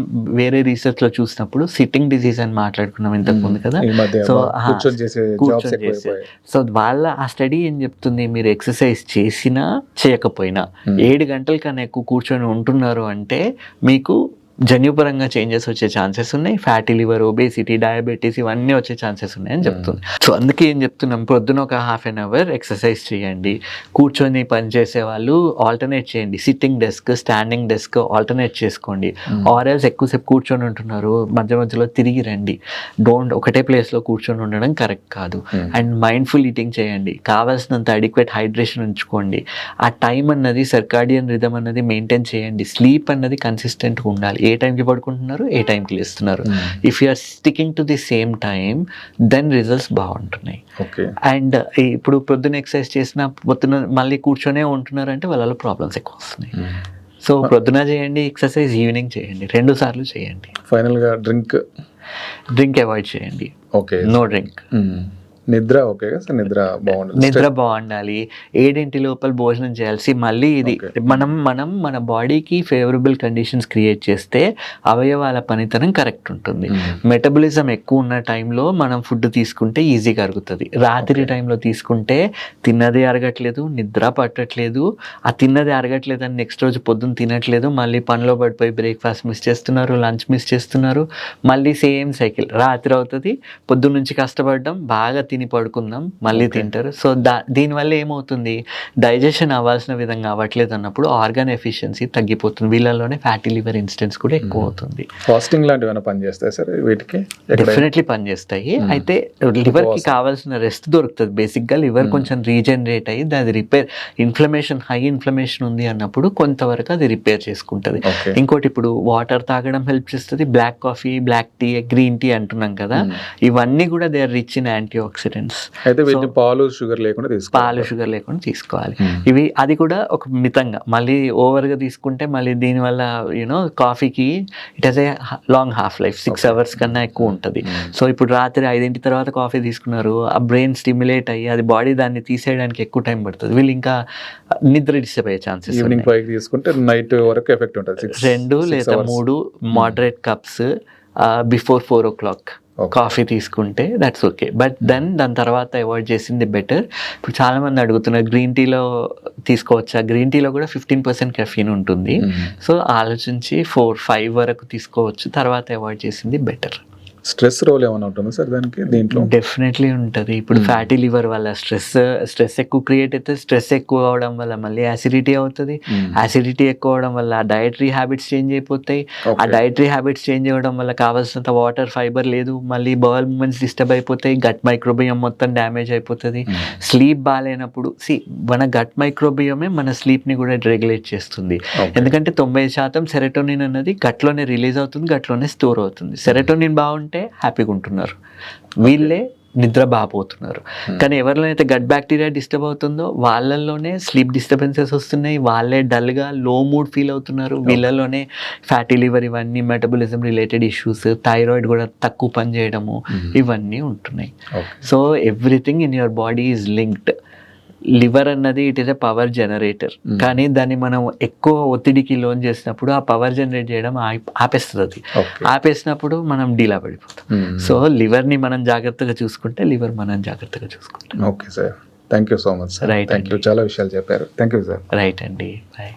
వేరే రీసెర్చ్లో చూసినప్పుడు సిట్టింగ్ డిసీజ్ అని మాట్లాడుకున్నాం ఇంతకు ముందు కదా, సో కూర్చొని చేసే, సో వాళ్ళ ఆ స్టడీ ఏం చెప్తుంది, మీరు ఎక్సర్సైజ్ చేసినా చేయకపోయినా 7 గంటల కన్నా ఎక్కువ కూర్చొని ఉంటున్నారు అంటే మీకు జన్యుపరంగా చేంజెస్ వచ్చే ఛాన్సెస్ ఉన్నాయి. ఫ్యాటీ లివర్, ఒబేసిటీ, డయాబెటీస్ ఇవన్నీ వచ్చే ఛాన్సెస్ ఉన్నాయని చెప్తుంది. సో అందుకే ఏం చెప్తున్నాం, పొద్దున ఒక ½ an hour ఎక్సర్సైజ్ చేయండి. కూర్చొని పనిచేసే వాళ్ళు ఆల్టర్నేట్ చేయండి, sitting desk, standing desk alternate చేసుకోండి. ఆర్ఎల్స్ ఎక్కువసేపు కూర్చొని ఉంటున్నారు, మధ్య మధ్యలో తిరిగి రండి. ఒకటే ప్లేస్లో కూర్చొని ఉండడం కరెక్ట్ కాదు. అండ్ మైండ్ఫుల్ ఈటింగ్ చేయండి, కావాల్సినంత అడిక్వేట్ హైడ్రేషన్ ఉంచుకోండి. ఆ టైం అన్నది సర్కాడియన్ రిథమ్ అన్నది మెయింటైన్ చేయండి. స్లీప్ అన్నది కన్సిస్టెంట్గా ఉండాలి. ఏ టైంకి పడుకుంటున్నారు, ఏ టైంకి లేస్తున్నారు. If you are sticking to the same time then results బాగుంటున్నాయి. అండ్ ఇప్పుడు పొద్దున్న ఎక్సర్సైజ్ చేసిన పొద్దున మళ్ళీ కూర్చొనే ఉంటున్నారు అంటే వాళ్ళలో ప్రాబ్లమ్స్ ఎక్కువ వస్తున్నాయి. సో పొద్దున చేయండి ఎక్సర్సైజ్, ఈవినింగ్ చేయండి, 2 సార్లు చేయండి. ఫైనల్గా డ్రింక్ అవాయిడ్ చేయండి. ఓకే. No drink. నిద్ర ఓకే సార్, నిద్ర బాగుండాలి. 7 లోపల భోజనం చేయాల్సి. మళ్ళీ ఇది మనం మన బాడీకి ఫేవరబుల్ కండిషన్స్ క్రియేట్ చేస్తే అవయవాల పనితనం కరెక్ట్ ఉంటుంది. మెటబలిజం ఎక్కువ ఉన్న టైంలో మనం ఫుడ్ తీసుకుంటే ఈజీగా అరుగుతుంది. రాత్రి టైంలో తీసుకుంటే తిన్నది అరగట్లేదు, నిద్ర పట్టట్లేదు. ఆ తిన్నది అరగట్లేదు అని నెక్స్ట్ రోజు పొద్దున్న తినట్లేదు, మళ్ళీ పనిలో పడిపోయి బ్రేక్ఫాస్ట్ మిస్ చేస్తున్నారు, లంచ్ మిస్ చేస్తున్నారు, మళ్ళీ సేమ్ సైకిల్. రాత్రి అవుతుంది, పొద్దున్న నుంచి కష్టపడడం, బాగా తిని పడుకుందాం, మళ్ళీ తింటారు. సో దీనివల్ల ఏమవుతుంది, డైజెషన్ అవ్వాల్సిన విధంగా అవ్వట్లేదు అన్నప్పుడు ఆర్గాన్ ఎఫిషియన్సీ తగ్గిపోతుంది. వీళ్ళలోనే ఫ్యాటీ లివర్ ఇన్సిడెన్స్ కూడా ఎక్కువ అవుతుంది. ఫాస్టింగ్ లాంటివి పనిచేస్తాయి సార్ వీటికి? డెఫినెట్లీ పనిచేస్తాయి. అయితే లివర్కి కావాల్సిన రెస్ట్ దొరుకుతుంది. బేసిక్గా లివర్ కొంచెం రీజనరేట్ అయ్యి అది రిపేర్, హై ఇన్ఫ్లమేషన్ ఉంది అన్నప్పుడు కొంతవరకు అది రిపేర్ చేసుకుంటుంది. ఇంకోటి ఇప్పుడు వాటర్ తాగడం హెల్ప్ చేస్తుంది. Black coffee, black tea, green tea అంటున్నాం కదా, ఇవన్నీ కూడా they are rich in antioxidants. అయితే వీటిని పాలు షుగర్ లేకుండా తీసుకోవాలి. ఇవి అది కూడా ఒక మితంగా, మళ్ళీ ఓవర్గా తీసుకుంటే మళ్ళీ దీనివల్ల కాఫీకి it has a long half life, 6 hours కన్నా ఎక్కువ ఉంటుంది. సో ఇప్పుడు రాత్రి 5 తర్వాత కాఫీ తీసుకున్నారు, ఆ బ్రెయిన్ స్టిమ్యులేట్ అయ్యి అది బాడీ దాన్ని తీసేయడానికి ఎక్కువ టైం పడుతుంది. వీళ్ళు ఇంకా నిద్ర డిస్టర్బ్ అయ్యే ఛాన్సెస్. ఈవినింగ్ 5 తీసుకుంటే నైట్ వరకు ఎఫెక్ట్ ఉంటుంది. 2 లేదా 3 moderate cups before 4 o'clock coffee తీసుకుంటే దట్స్ ఓకే. బట్ దాని తర్వాత అవాయిడ్ చేసింది బెటర్. ఇప్పుడు చాలామంది అడుగుతున్నారు గ్రీన్ టీలో తీసుకోవచ్చా? గ్రీన్ టీలో కూడా 15% కెఫీన్ ఉంటుంది. సో ఆలోచించి 4-5 వరకు తీసుకోవచ్చు, తర్వాత అవాయిడ్ చేసింది బెటర్. స్ట్రెస్ రోల్ ఏమైనా ఉంటుందా సార్ దానికి దీంట్లో? డెఫినెట్లీ ఉంటుంది. ఇప్పుడు ఫ్యాటీ లివర్ వల్ల స్ట్రెస్ ఎక్కువ క్రియేట్ అయితే స్ట్రెస్ ఎక్కువ అవడం వల్ల మళ్ళీ యాసిడిటీ అవుతుంది. యాసిడిటీ ఎక్కువ అవడం వల్ల డైటరీ హ్యాబిట్స్ చేంజ్ అయిపోతాయి. ఆ డైటరీ హ్యాబిట్స్ చేంజ్ అవ్వడం వల్ల కావాల్సినంత వాటర్, ఫైబర్ లేదు. మళ్ళీ బౌల్ మూమెంట్స్ డిస్టర్బ్ అయిపోతాయి. గట్ మైక్రోబియం మొత్తం డ్యామేజ్ అయిపోతుంది. స్లీప్ బాగాలేనప్పుడు మన గట్ మైక్రోబియమే మన స్లీప్ని కూడా రెగ్యులేట్ చేస్తుంది. ఎందుకంటే 90% సెరోటోనిన్ అన్నది గట్లోనే రిలీజ్ అవుతుంది, గట్లోనే స్టోర్ అవుతుంది. సెరోటోనిన్ బాగుంటే హ్యాపీగా ఉంటున్నారు, వీళ్ళే నిద్ర బాగుపోతున్నారు. కానీ ఎవరిలో అయితే గట్ బ్యాక్టీరియా డిస్టర్బ్ అవుతుందో వాళ్ళల్లోనే స్లీప్ డిస్టర్బెన్సెస్ వస్తున్నాయి, వాళ్ళే డల్గా లో మూడ్ ఫీల్ అవుతున్నారు, వీళ్ళలోనే ఫ్యాటీ లివర్, ఇవన్నీ మెటబాలిజం రిలేటెడ్ ఇష్యూస్, థైరాయిడ్ కూడా తక్కువ పని చేయడము, ఇవన్నీ ఉంటున్నాయి. So everything in your body is linked. Liver అన్నది it is a power generator. కానీ దాన్ని మనం ఎక్కువ ఒత్తిడికి లోన్ చేసినప్పుడు ఆ పవర్ జనరేట్ చేయడం ఆపేస్తుంది. ఆపేసినప్పుడు మనం డీలా పడిపోతాం. సో లివర్ని మనం జాగ్రత్తగా చూసుకుంటే లివర్ మనం జాగ్రత్తగా చూసుకుంటాం. Okay sir, thank you so much sir. Right thank you, చాలా విషయాలు చెప్పారు. Thank you sir. రైట్ అండి, బాయ్.